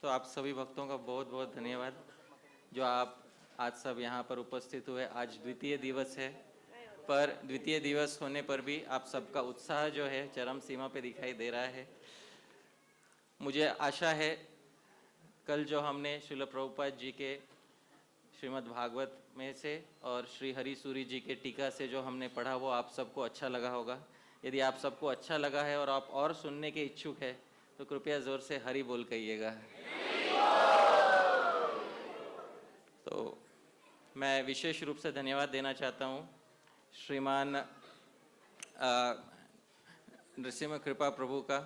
तो आप सभी भक्तों का बहुत बहुत धन्यवाद जो आप आज सब यहाँ पर उपस्थित हुए। आज द्वितीय दिवस है, पर द्वितीय दिवस होने पर भी आप सबका उत्साह जो है चरम सीमा पे दिखाई दे रहा है। मुझे आशा है कल जो हमने श्रील प्रभुपाद जी के श्रीमद् भागवत में से और श्री हरि सूरी जी के टीका से जो हमने पढ़ा वो आप सबको अच्छा लगा होगा। यदि आप सबको अच्छा लगा है और आप और सुनने के इच्छुक है तो कृपया ज़ोर से हरि बोल कहिएगा। तो मैं विशेष रूप से धन्यवाद देना चाहता हूँ श्रीमान नृसिंह कृपा प्रभु का,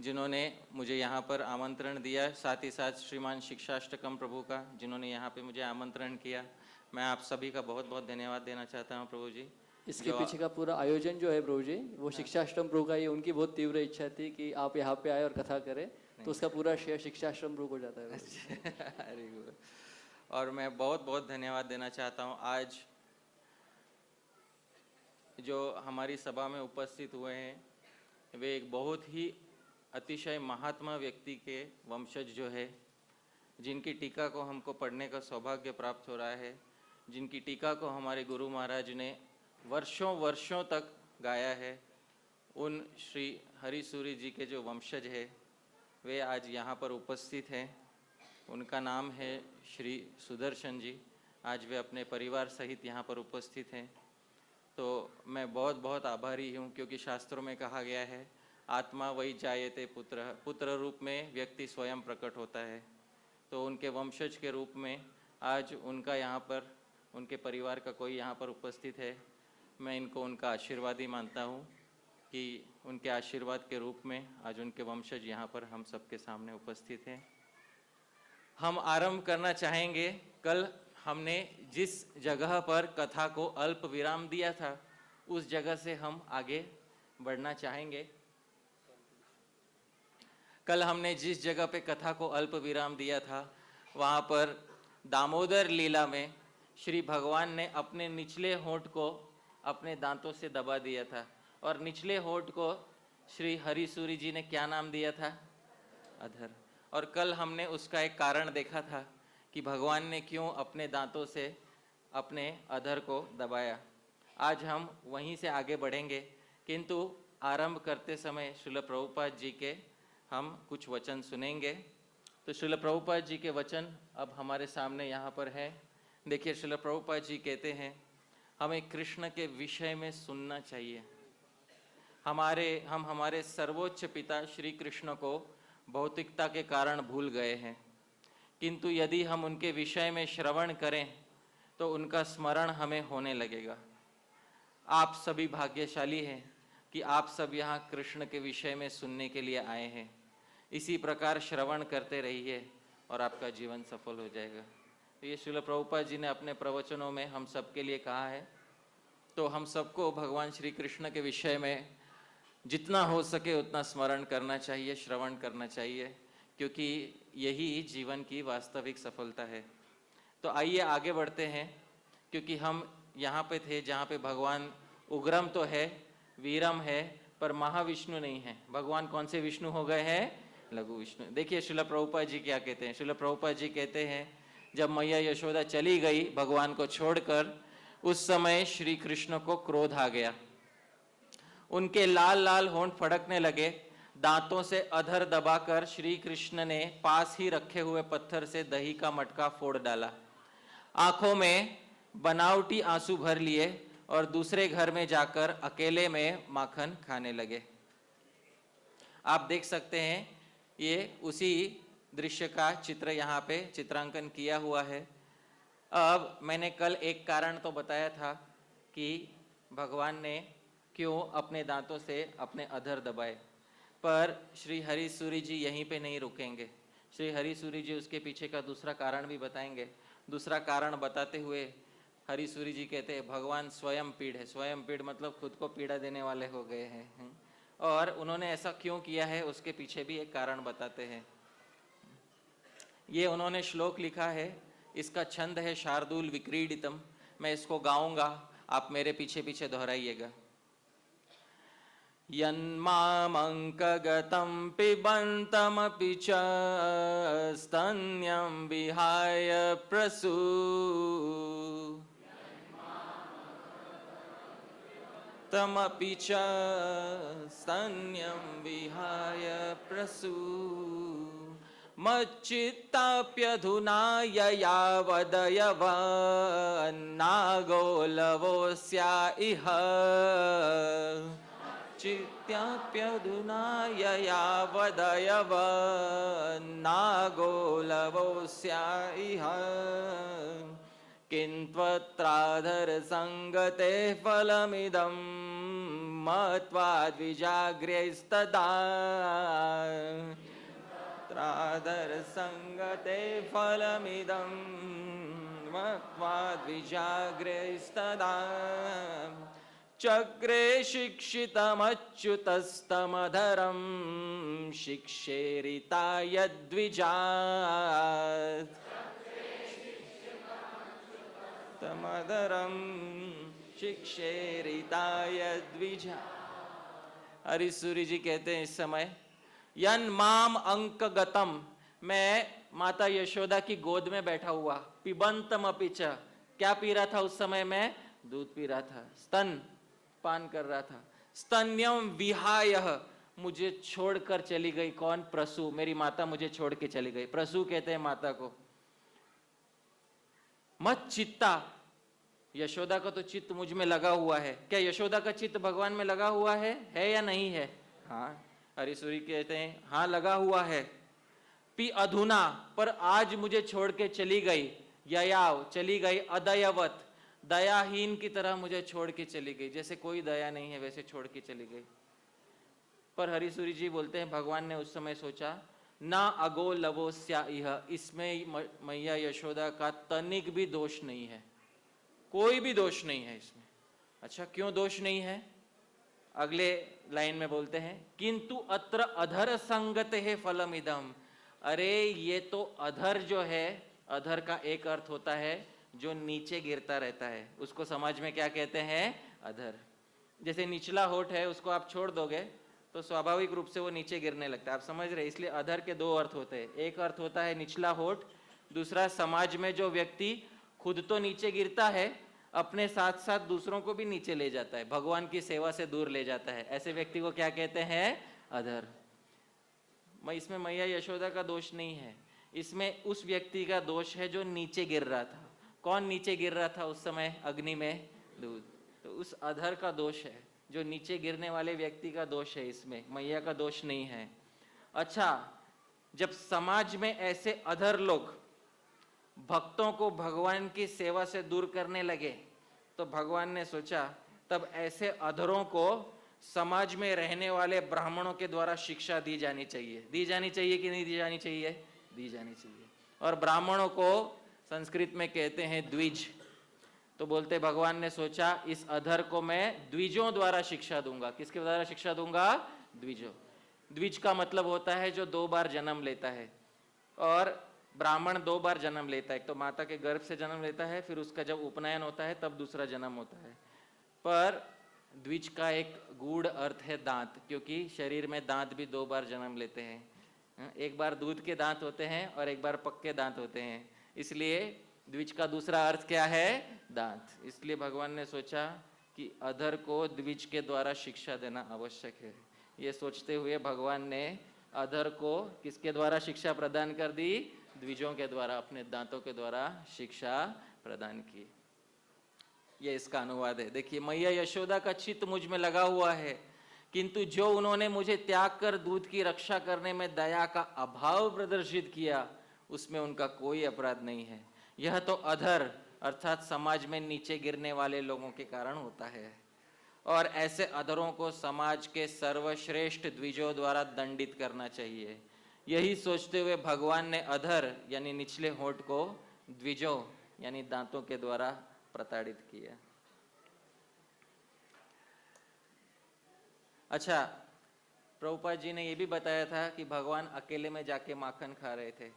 जिन्होंने मुझे यहाँ पर आमंत्रण दिया, साथ ही साथ श्रीमान शिक्षाष्टकम प्रभु का, जिन्होंने यहाँ पे मुझे आमंत्रण किया। मैं आप सभी का बहुत बहुत धन्यवाद देना चाहता हूँ प्रभु जी। इसके पीछे का पूरा आयोजन जो है प्रभु जी वो शिक्षाश्रम प्रभु का, ये उनकी बहुत तीव्र इच्छा थी कि आप यहाँ पे आए और कथा करें, तो उसका पूरा श्रेय शिक्षाश्रम प्रभु को जाता है। अरे और मैं बहुत बहुत धन्यवाद देना चाहता हूँ आज जो हमारी सभा में उपस्थित हुए हैं वे एक बहुत ही अतिशय महात्मा व्यक्ति के वंशज जो है, जिनकी टीका को हमको पढ़ने का सौभाग्य प्राप्त हो रहा है, जिनकी टीका को हमारे गुरु महाराज ने वर्षों वर्षों तक गाया है। उन श्री हरि सूरी जी के जो वंशज है वे आज यहाँ पर उपस्थित हैं। उनका नाम है श्री सुदर्शन जी। आज वे अपने परिवार सहित यहाँ पर उपस्थित हैं। तो मैं बहुत बहुत आभारी हूँ, क्योंकि शास्त्रों में कहा गया है आत्मा वही जायते पुत्र, पुत्र रूप में व्यक्ति स्वयं प्रकट होता है। तो उनके वंशज के रूप में आज उनका यहाँ पर, उनके परिवार का कोई यहाँ पर उपस्थित है। मैं इनको उनका आशीर्वाद ही मानता हूँ कि उनके आशीर्वाद के रूप में आज उनके वंशज यहाँ पर हम सबके सामने उपस्थित हैं। हम आरंभ करना चाहेंगे। कल हमने जिस जगह पर कथा को अल्प विराम दिया था उस जगह से हम आगे बढ़ना चाहेंगे। कल हमने जिस जगह पे कथा को अल्प विराम दिया था वहाँ पर दामोदर लीला में श्री भगवान ने अपने निचले होंठ को अपने दांतों से दबा दिया था, और निचले होंठ को श्री हरि सूरी जी ने क्या नाम दिया था? अधर। और कल हमने उसका एक कारण देखा था कि भगवान ने क्यों अपने दांतों से अपने अधर को दबाया। आज हम वहीं से आगे बढ़ेंगे, किंतु आरंभ करते समय श्रील प्रभुपाद जी के हम कुछ वचन सुनेंगे। तो श्रील प्रभुपाद जी के वचन अब हमारे सामने यहाँ पर है। देखिए, श्रील प्रभुपाद जी कहते हैं हमें कृष्ण के विषय में सुनना चाहिए। हम हमारे सर्वोच्च पिता श्री कृष्ण को भौतिकता के कारण भूल गए हैं, किंतु यदि हम उनके विषय में श्रवण करें तो उनका स्मरण हमें होने लगेगा। आप सभी भाग्यशाली हैं कि आप सब यहाँ कृष्ण के विषय में सुनने के लिए आए हैं। इसी प्रकार श्रवण करते रहिए और आपका जीवन सफल हो जाएगा। तो ये श्रील प्रभुपाद जी ने अपने प्रवचनों में हम सब के लिए कहा है। तो हम सबको भगवान श्री कृष्ण के विषय में जितना हो सके उतना स्मरण करना चाहिए, श्रवण करना चाहिए, क्योंकि यही जीवन की वास्तविक सफलता है। तो आइए आगे बढ़ते हैं, क्योंकि हम यहाँ पे थे जहाँ पे भगवान उग्रम तो है, वीरम है, पर महाविष्णु नहीं है। भगवान कौन से विष्णु हो गए हैं? लघु विष्णु। देखिए श्रील प्रभुपाद जी क्या कहते हैं। श्रील प्रभुपाद जी कहते हैं जब मैया यशोदा चली गई भगवान को छोड़कर, उस समय श्री कृष्ण को क्रोध आ गया। उनके लाल लाल होंठ फड़कने लगे। दांतों से अधर दबाकर श्री कृष्ण ने पास ही रखे हुए पत्थर से दही का मटका फोड़ डाला। आंखों में बनावटी आंसू भर लिए और दूसरे घर में जाकर अकेले में माखन खाने लगे। आप देख सकते हैं ये उसी दृश्य का चित्र यहाँ पे चित्रांकन किया हुआ है। अब मैंने कल एक कारण तो बताया था कि भगवान ने क्यों अपने दांतों से अपने अधर दबाए, पर श्री हरि सूरी जी यहीं पे नहीं रुकेंगे। श्री हरि सूरी जी उसके पीछे का दूसरा कारण भी बताएंगे। दूसरा कारण बताते हुए हरि सूरी जी कहते हैं भगवान स्वयं पीड़ है। स्वयं पीड़ मतलब खुद को पीड़ा देने वाले हो गए हैं, और उन्होंने ऐसा क्यों किया है उसके पीछे भी एक कारण बताते हैं। ये उन्होंने श्लोक लिखा है, इसका छंद है शार्दूल विक्रीडितम। मैं इसको गाऊंगा, आप मेरे पीछे पीछे दोहराइएगा। यन्मामङ्कगतं पिबन्तमपि च स्तन्यं विहाय प्रसू तमपि च स्तन्यं विहाय प्रसू मच्चित्ताप्यधुना ययावदयवन्नागोलवोऽस्या इह चित्ताप्यधुना ययावदयवन्नागोलवोऽस्या इह किन्त्वत्राधरसङ्गते फलमिदं मत्वाद्विजाग्र्यैस्तदा त्राधरसङ्गते फलमिदं मत्वाद्विजाग्र्यैस्तदा चक्रे शिक्षितमच्युतस्तमधरं शिक्षेरिता यद्विजात् तमधरं शिक्षेरिता यद्विजा। हरिसूरी जी कहते हैं इस समय, यन माम अंक गतम, मैं माता यशोदा की गोद में बैठा हुआ, पिबंतम अपिच, क्या पी रहा था उस समय? मैं दूध पी रहा था, स्तन पान कर रहा था। स्तन्यम विहाय, मुझे छोड़कर चली गई। कौन? प्रसू, मेरी माता मुझे छोड़ के चली गई। प्रसू कहते हैं माता को। मत चित्ता, यशोदा का तो चित्त मुझ में लगा हुआ है। क्या यशोदा का चित्त भगवान में लगा हुआ है या नहीं है? हाँ, हरिसूरी कहते हैं हाँ लगा हुआ है। पी अधुना, पर आज मुझे छोड़ के चली गई। ययाव, चली गई। अदयवत, दयाहीन की तरह मुझे छोड़ के चली गई, जैसे कोई दया नहीं है वैसे छोड़ के चली गई। पर हरिसूरी जी बोलते हैं भगवान ने उस समय सोचा, ना अगो लवोस्या इह, इसमें मैया यशोदा का तनिक भी दोष नहीं है, कोई भी दोष नहीं है इसमें। अच्छा, क्यों दोष नहीं है? अगले लाइन में बोलते हैं, किंतु अत्र अधर संगत है फलम इदम। अरे ये तो अधर जो है, अधर का एक अर्थ होता है जो नीचे गिरता रहता है, उसको समाज में क्या कहते हैं? अधर। जैसे निचला होठ है, उसको आप छोड़ दोगे तो स्वाभाविक रूप से वो नीचे गिरने लगता है। आप समझ रहे? इसलिए अधर के दो अर्थ होते हैं। एक अर्थ होता है निचला होठ, दूसरा समाज में जो व्यक्ति खुद तो नीचे गिरता है, अपने साथ साथ दूसरों को भी नीचे ले जाता है, भगवान की सेवा से दूर ले जाता है, ऐसे व्यक्ति को क्या कहते हैं? अधर। इसमें मैया यशोदा का दोष नहीं है, इसमें उस व्यक्ति का दोष है जो नीचे गिर रहा था। कौन नीचे गिर रहा था उस समय अग्नि में? दूध। तो उस अधर का दोष है, जो नीचे गिरने वाले व्यक्ति का दोष है, इसमें मैया का दोष नहीं है। अच्छा, जब समाज में ऐसे अधर लोग भक्तों को भगवान की सेवा से दूर करने लगे तो भगवान ने सोचा तब ऐसे अधरों को समाज में रहने वाले ब्राह्मणों के द्वारा शिक्षा दी जानी चाहिए। दी जानी चाहिए कि नहीं दी जानी चाहिए? दी जानी चाहिए। और ब्राह्मणों को संस्कृत में कहते हैं द्विज। तो बोलते भगवान ने सोचा इस अधर को मैं द्विजों द्वारा शिक्षा दूंगा। किसके द्वारा शिक्षा दूंगा? द्विजों। द्विज का मतलब होता है जो 2 बार जन्म लेता है, और ब्राह्मण 2 बार जन्म लेता है। एक तो माता के गर्भ से जन्म लेता है, फिर उसका जब उपनयन होता है तब दूसरा जन्म होता है। पर द्विज का एक गूढ़ अर्थ है दांत, क्योंकि शरीर में दांत भी 2 बार जन्म लेते हैं। एक बार दूध के दांत होते हैं और एक बार पक्के दांत होते हैं, इसलिए द्विज का दूसरा अर्थ क्या है? दांत। इसलिए भगवान ने सोचा कि अधर को द्विज के द्वारा शिक्षा देना आवश्यक है। ये सोचते हुए भगवान ने अधर को किसके द्वारा शिक्षा प्रदान कर दी? द्विजों के द्वारा, अपने दांतों के द्वारा शिक्षा प्रदान की। ये इसका अनुवाद है। देखिए, मैया यशोदा का चित्त मुझ में लगा हुआ है, किंतु जो उन्होंने मुझे त्याग कर दूध की रक्षा करने में दया का अभाव प्रदर्शित किया, उसमें उनका कोई अपराध नहीं है। यह तो अधर अर्थात समाज में नीचे गिरने वाले लोगों के कारण होता है, और ऐसे अधरों को समाज के सर्वश्रेष्ठ द्विजों द्वारा दंडित करना चाहिए। यही सोचते हुए भगवान ने अधर यानी निचले होठ को द्विजों यानी दांतों के द्वारा प्रताड़ित किया। अच्छा, प्रभुपाद जी ने यह भी बताया था कि भगवान अकेले में जाके माखन खा रहे थे।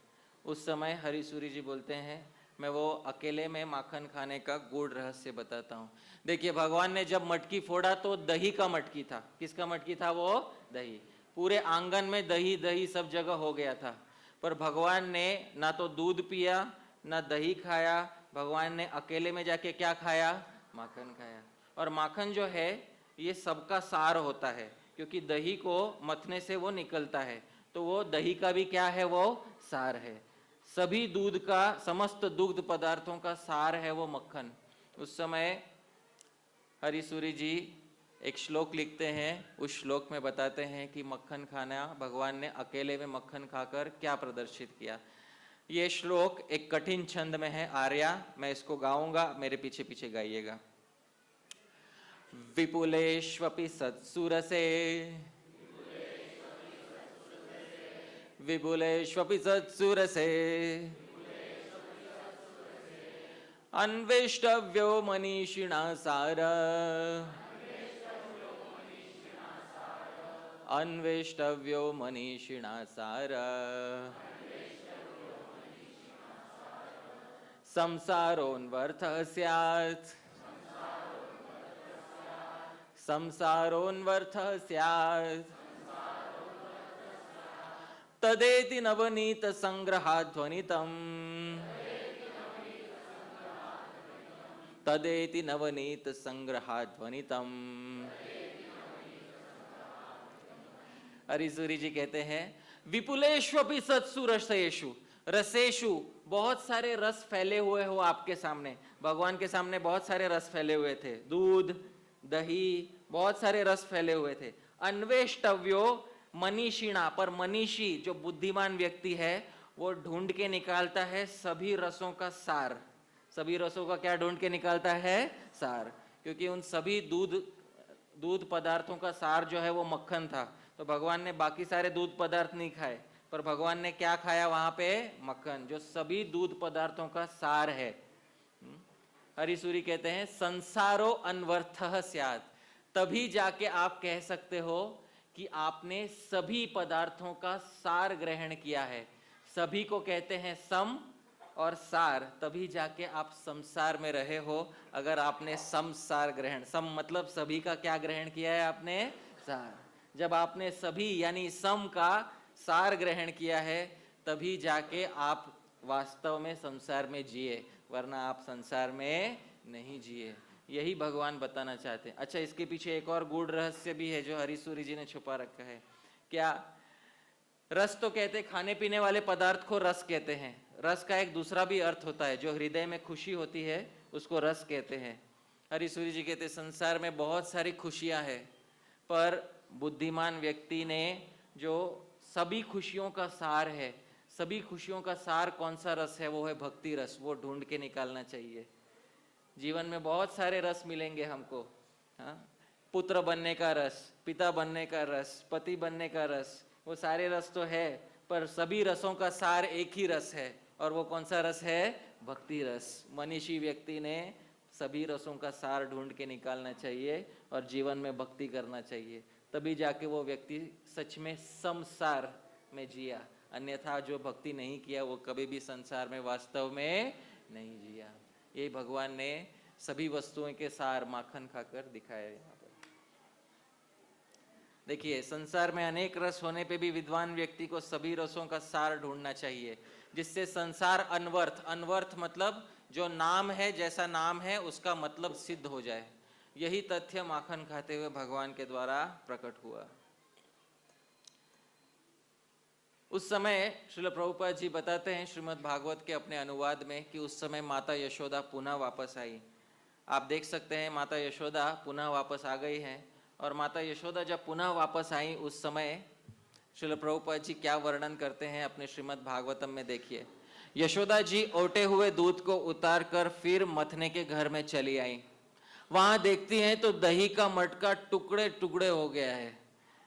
उस समय हरिसूरी जी बोलते हैं मैं वो अकेले में माखन खाने का गूढ़ रहस्य बताता हूँ। देखिए, भगवान ने जब मटकी फोड़ा तो दही का मटकी था। किसका मटकी था वो? दही। पूरे आंगन में दही दही सब जगह हो गया था, पर भगवान ने ना तो दूध पिया ना दही खाया। भगवान ने अकेले में जाके क्या खाया? माखन खाया। और माखन जो है ये सबका सार होता है, क्योंकि दही को मथने से वो निकलता है, तो वो दही का भी क्या है? वो सार है। सभी दूध का, समस्त दुग्ध पदार्थों का सार है वो मक्खन। उस समय हरिसूरी जी एक श्लोक लिखते हैं, उस श्लोक में बताते हैं कि मक्खन खाना, भगवान ने अकेले में मक्खन खाकर क्या प्रदर्शित किया। ये श्लोक एक कठिन छंद में है, आर्या। मैं इसको गाऊंगा, मेरे पीछे पीछे गाइएगा। विपुलेष्वपि सत्सुरसे, विपुलेष्वपि सत्सुरसे, अन्वेष्टव्यो मनीषिणा सार, अन्वेष्टव्यो मनीषिणा सार, संसारोन्वर्थः स्यात्, संसारोन्वर्थः स्यात्, तदेति नवनीत संग्रहाध्वनितम्, तदेति नवनीत संग्रहाध्वनितम्। हरिसूरी जी कहते हैं, विपुलेष्वपि सत्सु रसेषु, रसेषु बहुत सारे रस फैले हुए हो आपके सामने। भगवान के सामने बहुत सारे रस फैले हुए थे, दूध, दही, बहुत सारे रस फैले हुए थे। अन्वेष्टव्यो मनीषिणा, पर मनीषी जो बुद्धिमान व्यक्ति है वो ढूंढ के निकालता है सभी रसों का सार। सभी रसों का क्या ढूंढ के निकालता है? सार। क्योंकि उन सभी दूध पदार्थों का सार जो है वो मक्खन था, तो भगवान ने बाकी सारे दूध पदार्थ नहीं खाए, पर भगवान ने क्या खाया वहां पे? मक्खन, जो सभी दूध पदार्थों का सार है। हरिसूरी कहते हैं, संसारो अनवर्थः स्यात्, तभी जाके आप कह सकते हो कि आपने सभी पदार्थों का सार ग्रहण किया है। सभी को कहते हैं सम और सार, तभी जाके आप संसार में रहे हो। अगर आपने समसार ग्रहण, सम मतलब सभी का क्या ग्रहण किया है आपने? सार। जब आपने सभी यानी सम का सार ग्रहण किया है, तभी जाके आप वास्तव में संसार में जिए, वरना आप संसार में नहीं जिए। यही भगवान बताना चाहते हैं। अच्छा, इसके पीछे एक और गूढ़ रहस्य भी है जो हरिसूरी जी ने छुपा रखा है। क्या? रस तो कहते, खाने पीने वाले पदार्थ को रस कहते हैं। रस का एक दूसरा भी अर्थ होता है, जो हृदय में खुशी होती है उसको रस कहते हैं। हरिसूरी जी कहते, संसार में बहुत सारी खुशियां हैं, पर बुद्धिमान व्यक्ति ने जो सभी खुशियों का सार है, सभी खुशियों का सार कौन सा रस है? वो है भक्ति रस। वो ढूंढ के निकालना चाहिए। जीवन में बहुत सारे रस मिलेंगे हमको, हाँ? पुत्र बनने का रस, पिता बनने का रस, पति बनने का रस, वो सारे रस तो है, पर सभी रसों का सार एक ही रस है, और वो कौन सा रस है? भक्ति रस। मनीषी व्यक्ति ने सभी रसों का सार ढूंढ के निकालना चाहिए और जीवन में भक्ति करना चाहिए, तभी जाके वो व्यक्ति सच में संसार में जिया। अन्यथा जो भक्ति नहीं किया वो कभी भी संसार में वास्तव में नहीं जिया। ये भगवान ने सभी वस्तुओं के सार माखन खाकर दिखाया। यहाँ पर देखिए, संसार में अनेक रस होने पे भी विद्वान व्यक्ति को सभी रसों का सार ढूंढना चाहिए, जिससे संसार अनवर्थ, अनवर्थ मतलब जो नाम है, जैसा नाम है उसका मतलब सिद्ध हो जाए। यही तथ्य माखन खाते हुए भगवान के द्वारा प्रकट हुआ। उस समय श्रील प्रभुपाद जी बताते हैं श्रीमद् भागवत के अपने अनुवाद में कि उस समय माता यशोदा पुनः वापस आई। आप देख सकते हैं माता यशोदा पुनः वापस आ गई हैं। और माता यशोदा जब पुनः वापस आई, उस समय श्रील प्रभुपाद जी क्या वर्णन करते हैं अपने श्रीमद् भागवतम में देखिए। यशोदा जी ओटे हुए दूध को उतार कर फिर मथने के घर में चली आई। वहां देखती हैं तो दही का मटका टुकड़े टुकड़े हो गया है।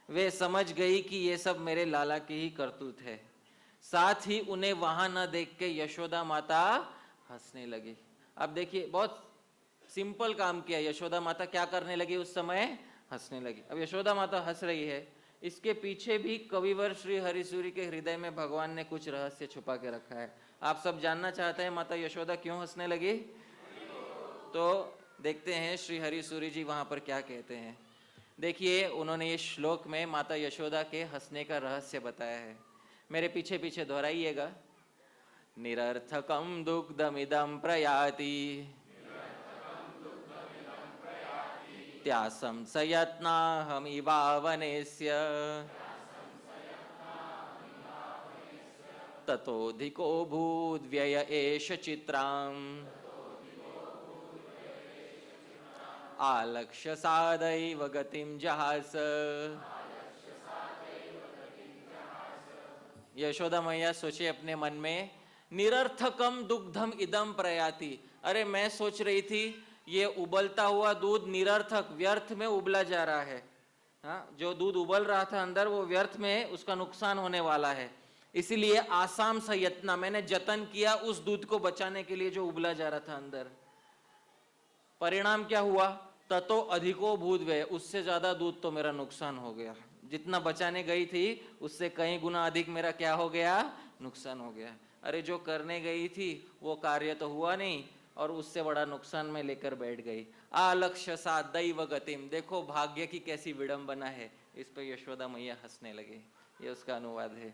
वे समझ गई कि ये सब मेरे लाला की ही करतूत है। साथ ही उन्हें वहां न देख के यशोदा माता हंसने लगी। अब देखिए, बहुत सिंपल काम किया। यशोदा माता क्या करने लगी? उस समय हंसने लगी। अब यशोदा माता हंस रही है, इसके पीछे भी कविवर श्री हरिसूरी के हृदय में भगवान ने कुछ रहस्य छुपा के रखा है। आप सब जानना चाहते हैं माता यशोदा क्यों हंसने लगी? तो देखते हैं श्री हरिसूरी जी वहां पर क्या कहते हैं। देखिए, उन्होंने इस श्लोक में माता यशोदा के हंसने का रहस्य बताया है। मेरे पीछे पीछे दोहराइएगा। निरर्थकम दुग्धमिदं प्रयाति त्यासं संयत्नाहमिवावनेस्य ततोऽधिको भूद्व्यय एष चित्राम् आलक्ष्य सादैव गतिं जहास। यशोदा मैया सोचे अपने मन में, निरर्थकम दुग्धम इदम प्रयाति, अरे मैं सोच रही थी ये उबलता हुआ दूध निरर्थक व्यर्थ में उबला जा रहा है। हाँ, जो दूध उबल रहा था अंदर वो व्यर्थ में उसका नुकसान होने वाला है, इसीलिए आसाम संयत्ना, मैंने जतन किया उस दूध को बचाने के लिए जो उबला जा रहा था अंदर। परिणाम क्या हुआ? ततो अधिको भूद्व्यय, उससे ज्यादा दूध तो मेरा नुकसान हो गया। जितना बचाने गई थी उससे कई गुना अधिक मेरा क्या हो गया? नुकसान हो गया। अरे जो करने गई थी वो कार्य तो हुआ नहीं और उससे बड़ा नुकसान में लेकर बैठ गई। आलक्ष्य सा दैव गतिम, देखो भाग्य की कैसी विडंबना है। इस पर यशोदा मैया हंसने लगे। ये उसका अनुवाद है।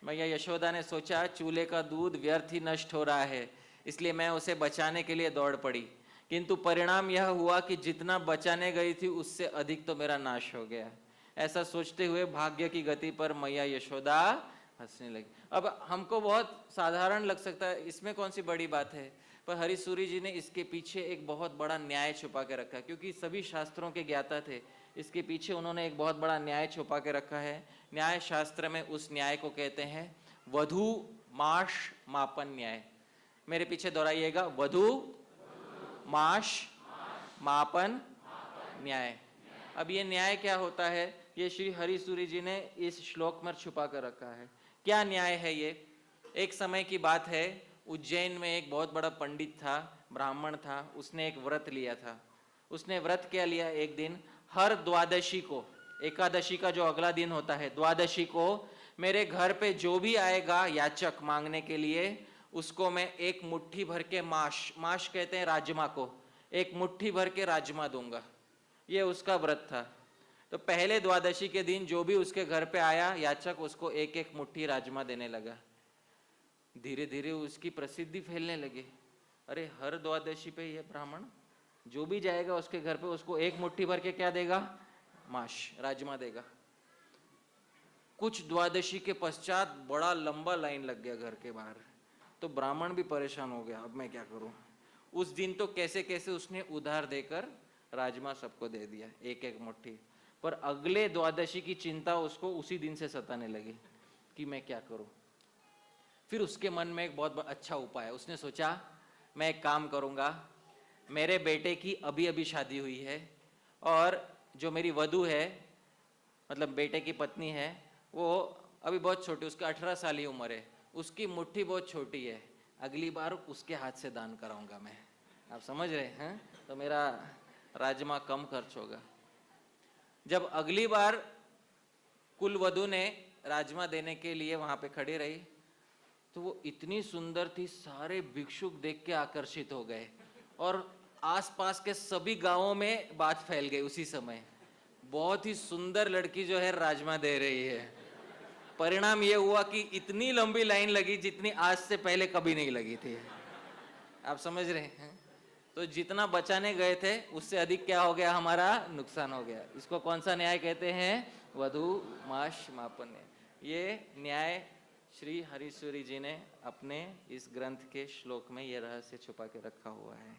मैया यशोदा ने सोचा चूल्हे का दूध व्यर्थ ही नष्ट हो रहा है, इसलिए मैं उसे बचाने के लिए दौड़ पड़ी, किंतु परिणाम यह हुआ कि जितना बचाने गई थी उससे अधिक तो मेरा नाश हो गया। ऐसा सोचते हुए भाग्य की गति पर मैया यशोदा हंसने लगी। अब हमको बहुत साधारण लग सकता है, इसमें कौन सी बड़ी बात है, पर हरिसूरी जी ने इसके पीछे एक बहुत बड़ा न्याय छुपा के रखा, क्योंकि सभी शास्त्रों के ज्ञाता थे। इसके पीछे उन्होंने एक बहुत बड़ा न्याय छुपा के रखा है। न्याय शास्त्र में उस न्याय को कहते हैं वधू माश मापन न्याय। मेरे पीछे दोहराइएगा, वधू माश मापन न्याय। अब ये न्याय क्या होता है, ये श्री हरिसूरी जी ने इस श्लोक में छुपा कर रखा है। क्या न्याय है ये? एक समय की बात है, उज्जैन में एक बहुत बड़ा पंडित था, ब्राह्मण था, उसने एक व्रत लिया था। उसने व्रत क्या लिया? एक दिन हर द्वादशी को, एकादशी का जो अगला दिन होता है, द्वादशी को मेरे घर पे जो भी आएगा याचक मांगने के लिए, उसको मैं एक मुट्ठी भर के माश कहते हैं राजमा को, एक मुट्ठी भर के राजमा दूंगा। ये उसका व्रत था। तो पहले द्वादशी के दिन जो भी उसके घर पे आया याचक, उसको एक एक मुट्ठी राजमा देने लगा। धीरे धीरे उसकी प्रसिद्धि फैलने लगी। अरे हर द्वादशी पे ये ब्राह्मण जो भी जाएगा उसके घर पे उसको एक मुट्ठी भर के क्या देगा? माश राजमा देगा। कुछ द्वादशी के पश्चात बड़ा लंबा लाइन लग गया घर के बाहर। तो ब्राह्मण भी परेशान हो गया, अब मैं क्या करूं। उस दिन तो कैसे कैसे उसने उधार देकर राजमा सबको दे दिया, एक एक मुट्ठी। पर अगले द्वादशी की चिंता उसको उसी दिन से सताने लगी कि मैं क्या करूं। फिर उसके मन में एक बहुत अच्छा उपाय, उसने सोचा मैं एक काम करूंगा, मेरे बेटे की अभी अभी शादी हुई है और जो मेरी वधू है, मतलब बेटे की पत्नी है, वो अभी बहुत छोटी, उसका 18 साल ही उम्र है, उसकी मुट्ठी बहुत छोटी है, अगली बार उसके हाथ से दान कराऊंगा मैं। आप समझ रहे हैं? तो मेरा राजमा कम खर्च होगा। जब अगली बार कुल वधू ने राजमा देने के लिए वहां पे खड़ी रही तो वो इतनी सुंदर थी, सारे भिक्षुक देख के आकर्षित हो गए और आसपास के सभी गांवों में बात फैल गई उसी समय, बहुत ही सुंदर लड़की जो है राजमा दे रही है। परिणाम ये हुआ कि इतनी लंबी लाइन लगी जितनी आज से पहले कभी नहीं लगी थी। आप समझ रहे हैं? तो जितना बचाने गए थे उससे अधिक क्या हो गया? हमारा नुकसान हो गया। इसको कौन सा न्याय कहते हैं? वधू माश मापन न्याय। ये न्याय श्री हरिसूरी जी ने अपने इस ग्रंथ के श्लोक में ये रहस्य छुपा के रखा हुआ है।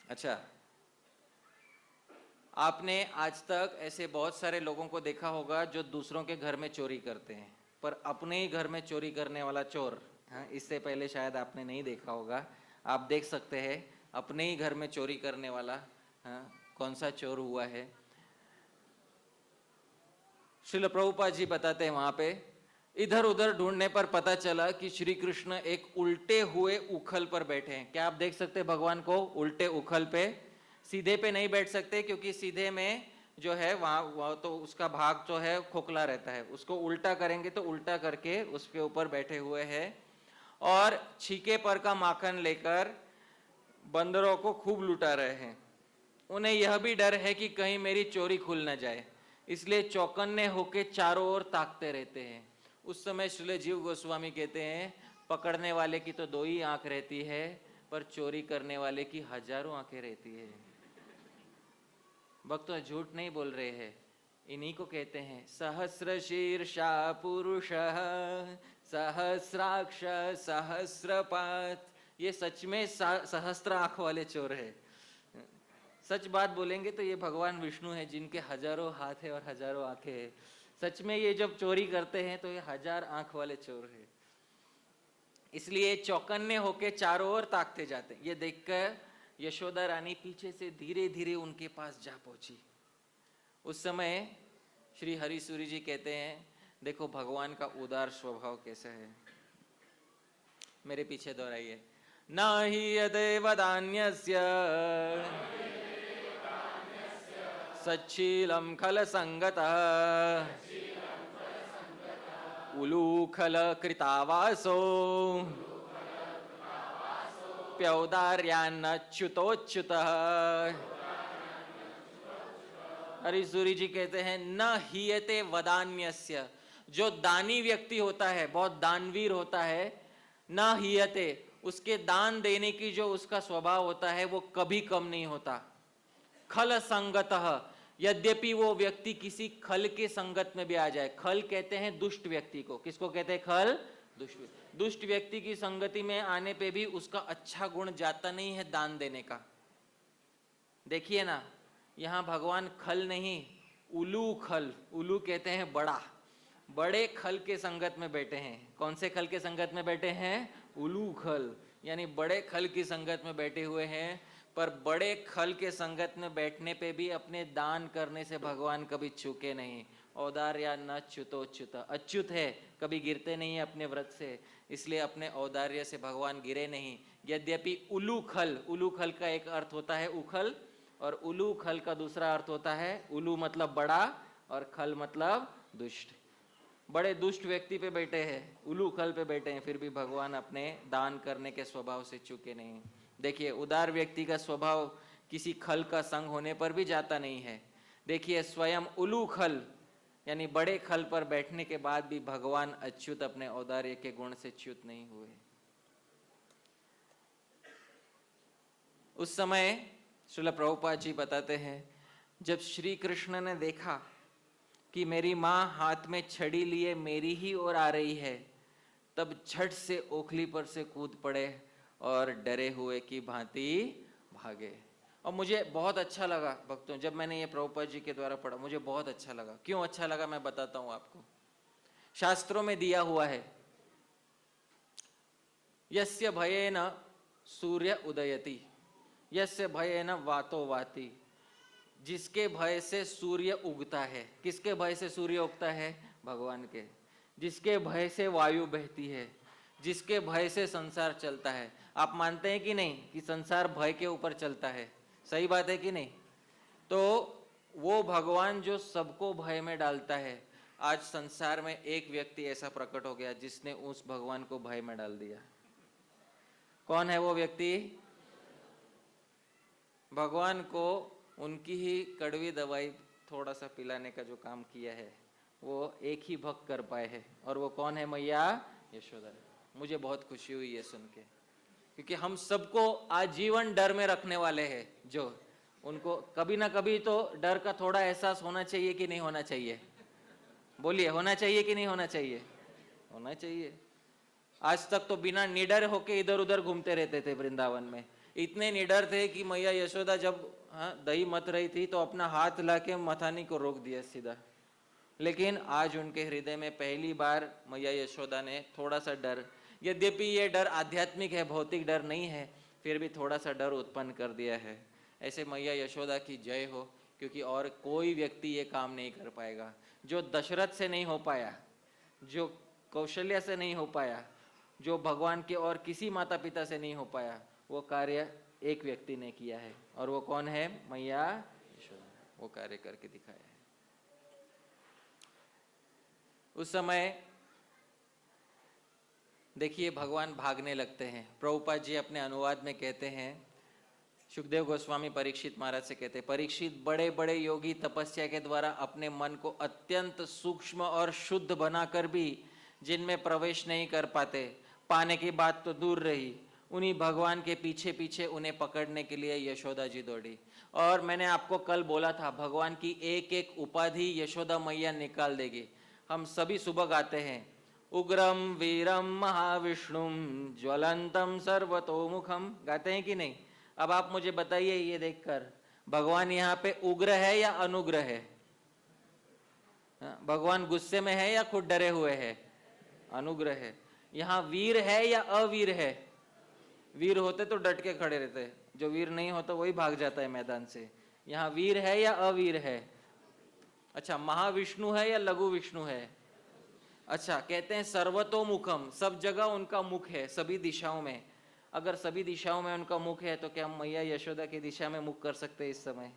अच्छा, आपने आज तक ऐसे बहुत सारे लोगों को देखा होगा जो दूसरों के घर में चोरी करते हैं, पर अपने ही घर में चोरी करने वाला चोर, हाँ, इससे पहले शायद आपने नहीं देखा होगा। आप देख सकते हैं अपने ही घर में चोरी करने वाला, हाँ, कौन सा चोर हुआ है। श्रील प्रभुपाद जी बताते हैं वहां पे, इधर उधर ढूंढने पर पता चला कि श्री कृष्ण एक उल्टे हुए उखल पर बैठे हैं। क्या आप देख सकते हैं भगवान को उल्टे उखल पे? सीधे पे नहीं बैठ सकते, क्योंकि सीधे में जो है वहाँ तो उसका भाग जो है खोखला रहता है, उसको उल्टा करेंगे तो उल्टा करके उसके ऊपर बैठे हुए हैं और छीके पर का माखन लेकर बंदरों को खूब लुटा रहे हैं। उन्हें यह भी डर है कि कहीं मेरी चोरी खुल न जाए, इसलिए चौकन्ने होके चारों ओर ताकते रहते हैं। उस समय श्रील जीव गोस्वामी कहते हैं, पकड़ने वाले की तो 2 ही आंख रहती है, पर चोरी करने वाले की हजारों आंखें रहती है। भक्त तो झूठ नहीं बोल रहे हैं, इन्हीं को कहते हैं सहस्र शीर्षा पुरुष सहस्राक्ष सहस्रपात। ये सच में सहस्त्र आंख वाले चोर है। सच बात बोलेंगे तो ये भगवान विष्णु है, जिनके हजारों हाथ है और हजारों आंखें हैं। सच में ये जब चोरी करते हैं तो ये 1000 आंख वाले चोर है। इसलिए चौकन्ने होके चारों ओर ताकते जाते हैं। ये देखकर यशोदा रानी पीछे से धीरे धीरे उनके पास जा पहुंची। उस समय श्री हरिसूरी जी कहते हैं, देखो भगवान का उदार स्वभाव कैसा है। मेरे पीछे दोहराइए, न हि यदेवदान्यस्य सच्शीलम खल संगतः उलूखल कृतावासो प्यौदार्यान्नच्युतोच्युतः। हरिसूरी जी कहते हैं, न हीयते वदान्यस्य, जो दानी व्यक्ति होता है, बहुत दानवीर होता है, न हीयते, उसके दान देने की जो उसका स्वभाव होता है वो कभी कम नहीं होता। खल संगतः, यद्यपि वो व्यक्ति किसी खल के संगत में भी आ जाए। खल कहते हैं दुष्ट व्यक्ति को। किसको कहते हैं? खल, दुष्ट व्यक्ति की संगति में आने पे भी उसका अच्छा गुण जाता नहीं है दान देने का। देखिए ना, यहाँ भगवान खल नहीं, उलू खल, उलू कहते हैं बड़ा, बड़े खल के संगत में बैठे हैं। कौन से खल के संगत में बैठे हैं? उलू खल, यानी बड़े खल की संगत में बैठे हुए हैं। पर बड़े खल के संगत में बैठने पे भी अपने दान करने से भगवान कभी चूके नहीं। औदार्य न च्युतोच्युत, अच्युत है, कभी गिरते नहीं है अपने व्रत से, इसलिए अपने औदार्य से भगवान गिरे नहीं। यद्यपि उलू खल, उलू खल का एक अर्थ होता है उखल, और उलू खल का दूसरा अर्थ होता है, उलू मतलब बड़ा और खल मतलब दुष्ट। बड़े दुष्ट व्यक्ति पे बैठे हैं, उलू खल पे बैठे हैं, फिर भी भगवान अपने दान करने के स्वभाव से चूके नहीं। देखिए, उदार व्यक्ति का स्वभाव किसी खल का संग होने पर भी जाता नहीं है। देखिए, स्वयं उलू खल यानी बड़े खल पर बैठने के बाद भी भगवान अच्युत अपने औदार्य के गुण से च्युत नहीं हुए। उस समय श्रील प्रभुपाद जी बताते हैं, जब श्री कृष्ण ने देखा कि मेरी माँ हाथ में छड़ी लिए मेरी ही ओर आ रही है, तब झट से ओखली पर से कूद पड़े और डरे हुए की भांति भागे। और मुझे बहुत अच्छा लगा भक्तों, जब मैंने ये प्रभुपाद जी के द्वारा पढ़ा, मुझे बहुत अच्छा लगा। क्यों अच्छा लगा मैं बताता हूं आपको। शास्त्रों में दिया हुआ है, यस्य भयेन सूर्य उदयति यस्य भयेन वातो वाति, जिसके भय से सूर्य उगता है। किसके भय से सूर्य उगता है? भगवान के। जिसके भय से वायु बहती है, जिसके भय से संसार चलता है। आप मानते हैं कि नहीं कि संसार भय के ऊपर चलता है? सही बात है कि नहीं? तो वो भगवान जो सबको भय में डालता है, आज संसार में एक व्यक्ति ऐसा प्रकट हो गया जिसने उस भगवान को भय में डाल दिया। कौन है वो व्यक्ति? भगवान को उनकी ही कड़वी दवाई थोड़ा सा पिलाने का जो काम किया है वो एक ही भक्त कर पाए हैं, और वो कौन है? मैया यशोदा। मुझे बहुत खुशी हुई है सुन के, क्योंकि हम सबको आजीवन डर में रखने वाले हैं, जो उनको कभी ना कभी तो डर का थोड़ा एहसास होना चाहिए कि नहीं होना चाहिए? बोलिए, होना चाहिए कि नहीं होना चाहिए? होना चाहिए। आज तक तो बिना निडर होके इधर उधर घूमते रहते थे वृंदावन में। इतने निडर थे कि मैया यशोदा जब दही मत रही थी तो अपना हाथ लाके मथानी को रोक दिया सीधा। लेकिन आज उनके हृदय में पहली बार मैया यशोदा ने थोड़ा सा डर, यद्यपि ये डर आध्यात्मिक है, भौतिक डर नहीं है, फिर भी थोड़ा सा डर उत्पन्न कर दिया है। ऐसे मैया यशोदा की जय हो, क्योंकि और कोई व्यक्ति ये काम नहीं कर पाएगा। जो दशरथ से नहीं हो पाया, जो कौशल्या से नहीं हो पाया, जो भगवान के और किसी माता पिता से नहीं हो पाया, वो कार्य एक व्यक्ति ने किया है, और वो कौन है? मैया यशोदा। वो कार्य करके दिखाया है। उस समय देखिए भगवान भागने लगते हैं। प्रभुपाद जी अपने अनुवाद में कहते हैं, सुखदेव गोस्वामी परीक्षित महाराज से कहते हैं, परीक्षित बड़े बड़े योगी तपस्या के द्वारा अपने मन को अत्यंत सूक्ष्म और शुद्ध बनाकर भी जिनमें प्रवेश नहीं कर पाते, पाने की बात तो दूर रही, उन्हीं भगवान के पीछे पीछे उन्हें पकड़ने के लिए यशोदा जी दौड़ी। और मैंने आपको कल बोला था, भगवान की एक एक उपाधि यशोदा मैया निकाल देगी। हम सभी सुबह गाते हैं, उग्रम वीरम महाविष्णुम ज्वलंतम सर्वतोमुखम, गाते हैं कि नहीं? अब आप मुझे बताइए, ये देखकर भगवान यहाँ पे उग्र है या अनुग्रह है? भगवान गुस्से में है या खुद डरे हुए है? अनुग्रह है। यहाँ वीर है या अवीर है? वीर होते तो डट के खड़े रहते, जो वीर नहीं होता वही भाग जाता है मैदान से। यहाँ वीर है या अवीर है? अच्छा, महाविष्णु है या लघु विष्णु है? अच्छा, कहते हैं सर्वतोमुखम, सब जगह उनका मुख है, सभी दिशाओं में। अगर सभी दिशाओं में उनका मुख है तो क्या हम मैया यशोदा की दिशा में मुख कर सकते हैं इस समय?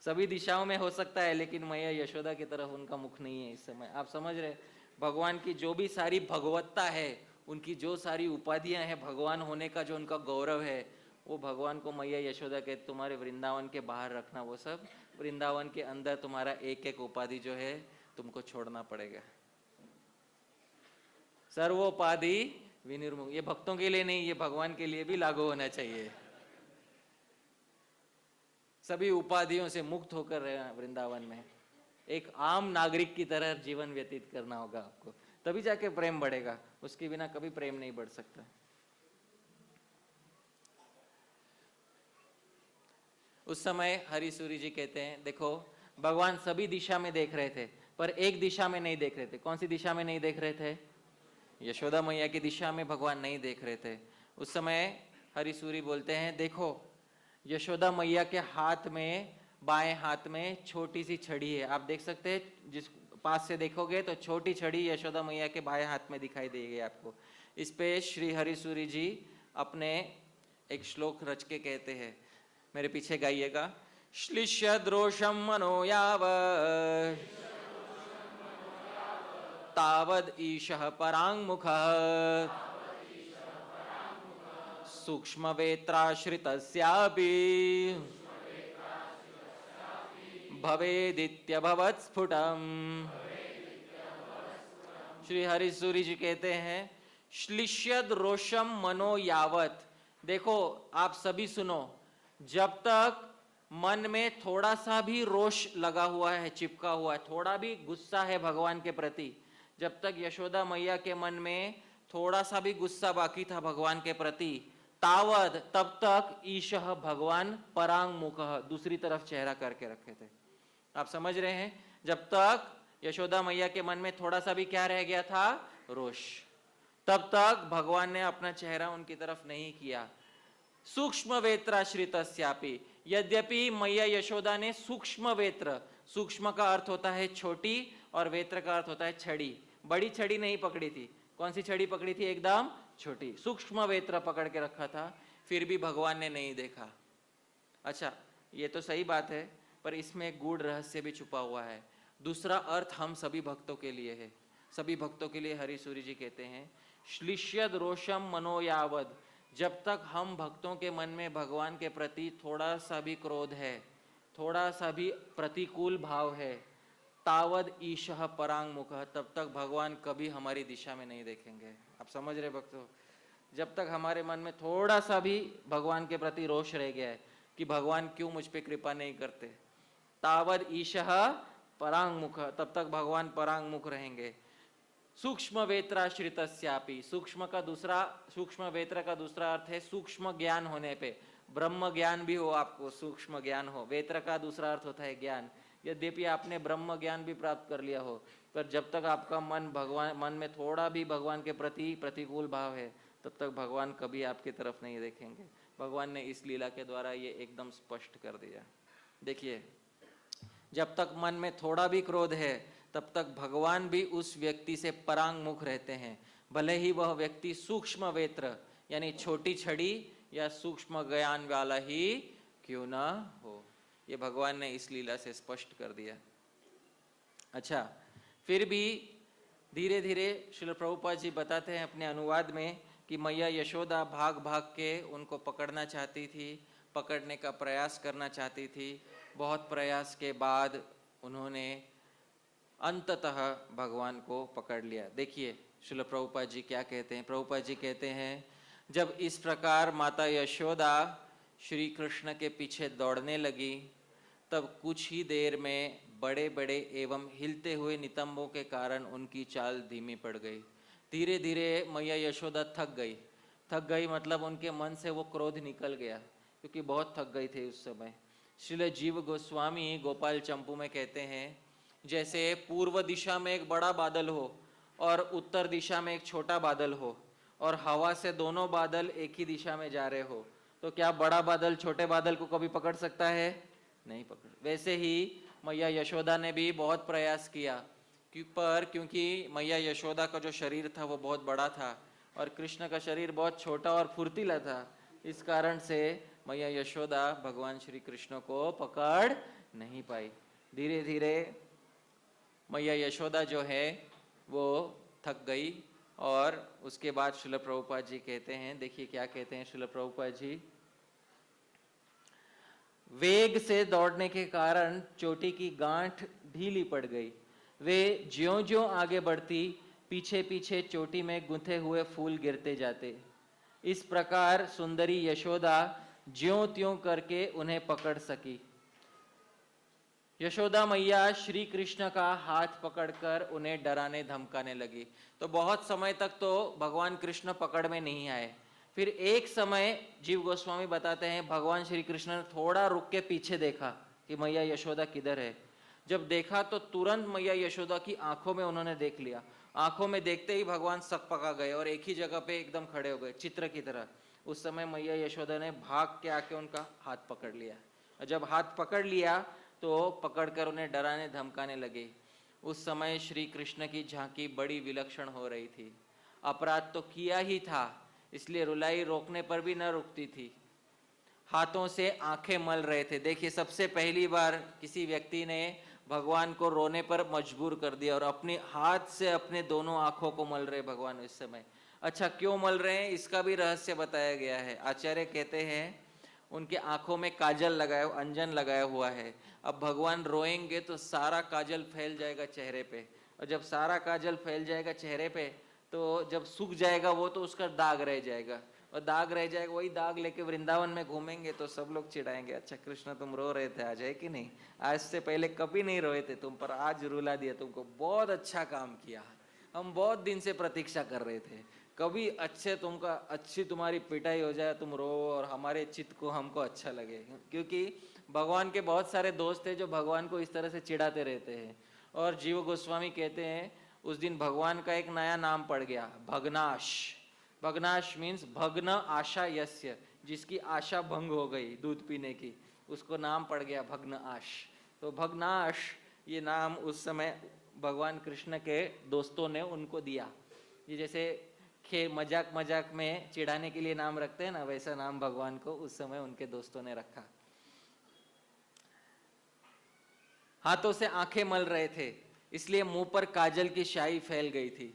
सभी दिशाओं में हो सकता है, लेकिन मैया यशोदा की तरफ उनका मुख नहीं है इस समय। आप समझ रहे? भगवान की जो भी सारी भगवत्ता है, उनकी जो सारी उपाधियां हैं, भगवान होने का जो उनका गौरव है, वो भगवान को मैया यशोदा के तुम्हारे वृंदावन के बाहर रखना, वो सब वृंदावन के अंदर तुम्हारा एक एक उपाधि जो है तुमको छोड़ना पड़ेगा। सर्वोपाधि विनिर्मुख, ये भक्तों के लिए नहीं, ये भगवान के लिए भी लागू होना चाहिए। सभी उपाधियों से मुक्त होकर रहना वृंदावन में, एक आम नागरिक की तरह जीवन व्यतीत करना होगा आपको, तभी जाके प्रेम बढ़ेगा। उसके बिना कभी प्रेम नहीं बढ़ सकता। उस समय हरिसूरी जी कहते हैं, देखो भगवान सभी दिशा में देख रहे थे, पर एक दिशा में नहीं देख रहे थे। कौन सी दिशा में नहीं देख रहे थे? यशोदा मैया की दिशा में भगवान नहीं देख रहे थे। उस समय हरिसूरी बोलते हैं, देखो यशोदा मैया के हाथ में, बाएं हाथ में छोटी सी छड़ी है। आप देख सकते हैं, जिस पास से देखोगे तो छोटी छड़ी यशोदा मैया के बाएं हाथ में दिखाई देगी आपको। इस पे श्री हरिसूरी जी अपने एक श्लोक रच के कहते हैं, मेरे पीछे गाइएगा। श्लिष्यद्रोषम मनो यावत् तावद ईशः पराङ्मुखः सूक्ष्मवेत्राश्रितस्यापि भवेदित्यभवत् स्फुटम्। श्री हरिसूरी जी कहते हैं, श्लिष्यद रोषम मनो यावत। देखो आप सभी सुनो, जब तक मन में थोड़ा सा भी रोष लगा हुआ है, चिपका हुआ है, थोड़ा भी गुस्सा है भगवान के प्रति, जब तक यशोदा मैया के मन में थोड़ा सा भी गुस्सा बाकी था भगवान के प्रति, तावद, तब तक ईशः भगवान परांगमुखः, दूसरी तरफ चेहरा करके रखे थे। आप समझ रहे हैं? जब तक यशोदा मैया के मन में थोड़ा सा भी क्या रह गया था? रोष, तब तक भगवान ने अपना चेहरा उनकी तरफ नहीं किया। सूक्ष्म वेत्राश्रितस्यापि, यद्यपि मैया यशोदा ने सूक्ष्म वेत्र, सूक्ष्म का अर्थ होता है छोटी और वेत्र का अर्थ होता है छड़ी, बड़ी छड़ी नहीं पकड़ी थी। कौन सी छड़ी पकड़ी थी? एकदम छोटी, सूक्ष्म वेत्र पकड़ के रखा था, फिर भी भगवान ने नहीं देखा। अच्छा, ये तो सही बात है, पर इसमें एक गूढ़ रहस्य भी छुपा हुआ है। दूसरा अर्थ हम सभी भक्तों के लिए है। सभी भक्तों के लिए हरिसूरी जी कहते हैं, श्लिष्यद रोषम मनो यावद, जब तक हम भक्तों के मन में भगवान के प्रति थोड़ा सा भी क्रोध है, थोड़ा सा भी प्रतिकूल भाव है, तावद ईशः परांगमुखः, तब तक भगवान कभी हमारी दिशा में नहीं देखेंगे। आप समझ रहे भक्तों? जब तक हमारे मन में थोड़ा सा भी भगवान के प्रति रोष रह गया है कि भगवान क्यों मुझ पे कृपा नहीं करते, तावद ईशः परांगमुखः, तब तक भगवान परांगमुख रहेंगे। सूक्ष्म वेत्राश्रितस्यापि, सूक्ष्म का दूसरा, सूक्ष्म वेत्र का दूसरा अर्थ है सूक्ष्म ज्ञान होने पे, ब्रह्म ज्ञान भी हो आपको, सूक्ष्म ज्ञान हो। वेत्र का दूसरा अर्थ होता है ज्ञान। यद्यपि आपने ब्रह्म ज्ञान भी प्राप्त कर लिया हो, पर जब तक आपका मन में थोड़ा भी भगवान के प्रति प्रतिकूल भाव है, तब तक भगवान कभी आपकी तरफ नहीं देखेंगे। भगवान ने इस लीला के द्वारा ये एकदम स्पष्ट कर दिया। देखिए, जब तक मन में थोड़ा भी क्रोध है, तब तक भगवान भी उस व्यक्ति से परांगमुख रहते हैं, भले ही वह व्यक्ति सूक्ष्म वेत्र यानी छोटी छड़ी या सूक्ष्म ज्ञान वाला ही क्यों ना हो। ये भगवान ने इस लीला से स्पष्ट कर दिया। अच्छा, फिर भी धीरे धीरे श्रील प्रभुपाद जी बताते हैं अपने अनुवाद में कि मैया यशोदा भाग भाग के उनको पकड़ना चाहती थी, पकड़ने का प्रयास करना चाहती थी। बहुत प्रयास के बाद उन्होंने अंततः भगवान को पकड़ लिया। देखिए श्रील प्रभुपाद जी क्या कहते हैं। प्रभुपाद जी कहते हैं, जब इस प्रकार माता यशोदा श्री कृष्ण के पीछे दौड़ने लगी, तब कुछ ही देर में बड़े बड़े एवं हिलते हुए नितंबों के कारण उनकी चाल धीमी पड़ गई। धीरे धीरे मैया यशोदा थक गई मतलब उनके मन से वो क्रोध निकल गया, क्योंकि बहुत थक गई थी उस समय। श्रील जीव गोस्वामी गोपाल चंपू में कहते हैं, जैसे पूर्व दिशा में एक बड़ा बादल हो और उत्तर दिशा में एक छोटा बादल हो और हवा से दोनों बादल एक ही दिशा में जा रहे हो, तो क्या बड़ा बादल छोटे बादल को कभी पकड़ सकता है? नहीं पकड़। वैसे ही मैया यशोदा ने भी बहुत प्रयास किया, क्योंकि मैया यशोदा का जो शरीर था वो बहुत बड़ा था और कृष्ण का शरीर बहुत छोटा और फुर्तीला था। इस कारण से मैया यशोदा भगवान श्री कृष्ण को पकड़ नहीं पाई। धीरे धीरे मैया यशोदा जो है वो थक गई और उसके बाद श्रील प्रभुपाद जी कहते हैं, देखिए क्या कहते हैं श्रील प्रभुपाद जी, वेग से दौड़ने के कारण चोटी की गांठ ढीली पड़ गई। वे ज्यों-ज्यों आगे बढ़ती, पीछे पीछे चोटी में गुंथे हुए फूल गिरते जाते। इस प्रकार सुंदरी यशोदा ज्यों-त्यों करके उन्हें पकड़ सकी। यशोदा मैया श्री कृष्ण का हाथ पकड़कर उन्हें डराने धमकाने लगी। तो बहुत समय तक तो भगवान कृष्ण पकड़ में नहीं आए। फिर एक समय जीव गोस्वामी बताते हैं, भगवान श्री कृष्ण ने थोड़ा रुक के पीछे देखा कि मैया यशोदा किधर है। जब देखा तो तुरंत मैया यशोदा की आंखों में उन्होंने देख लिया। आंखों में देखते ही भगवान सकपका गए और एक ही जगह पे एकदम खड़े हो गए, चित्र की तरह। उस समय मैया यशोदा ने भाग के आके उनका हाथ पकड़ लिया और जब हाथ पकड़ लिया तो पकड़कर उन्हें डराने धमकाने लगे। उस समय श्री कृष्ण की झांकी बड़ी विलक्षण हो रही थी। अपराध तो किया ही था, इसलिए रुलाई रोकने पर भी न रुकती थी। हाथों से आंखें मल रहे थे। देखिए, सबसे पहली बार किसी व्यक्ति ने भगवान को रोने पर मजबूर कर दिया और अपने हाथ से अपने दोनों आंखों को मल रहे भगवान इस समय। अच्छा, क्यों मल रहे हैं इसका भी रहस्य बताया गया है। आचार्य कहते हैं उनके आंखों में काजल लगाया, अंजन लगाया हुआ है। अब भगवान रोएंगे तो सारा काजल फैल जाएगा चेहरे पे, और जब सारा काजल फैल जाएगा चेहरे पे तो जब सूख जाएगा वो तो उसका दाग रह जाएगा, और दाग रह जाएगा, वही दाग लेके वृंदावन में घूमेंगे तो सब लोग चिढ़ाएंगे, अच्छा कृष्ण तुम रो रहे थे आज, है कि नहीं? आज से पहले कभी नहीं रोए थे तुम, पर आज रुला दिया तुमको, बहुत अच्छा काम किया, हम बहुत दिन से प्रतीक्षा कर रहे थे, कभी अच्छी तुम्हारी पिटाई हो जाए, तुम रो और हमारे चित्त को हमको अच्छा लगे। क्योंकि भगवान के बहुत सारे दोस्त थे जो भगवान को इस तरह से चिढ़ाते रहते हैं। और जीव गोस्वामी कहते हैं उस दिन भगवान का एक नया नाम पड़ गया, भगनाश। भगनाश मीन्स भग्न आशा यस्य, जिसकी आशा भंग हो गई दूध पीने की, उसको नाम पड़ गया भग्नाश। तो भग्नाश ये नाम उस समय भगवान कृष्ण के दोस्तों ने उनको दिया। ये जैसे मजाक मजाक में चिढ़ाने के लिए नाम रखते हैं ना, वैसा नाम भगवान को उस समय उनके दोस्तों ने रखा। हाथों से आंखें मल रहे थे, इसलिए मुंह पर काजल की स्याही फैल गई थी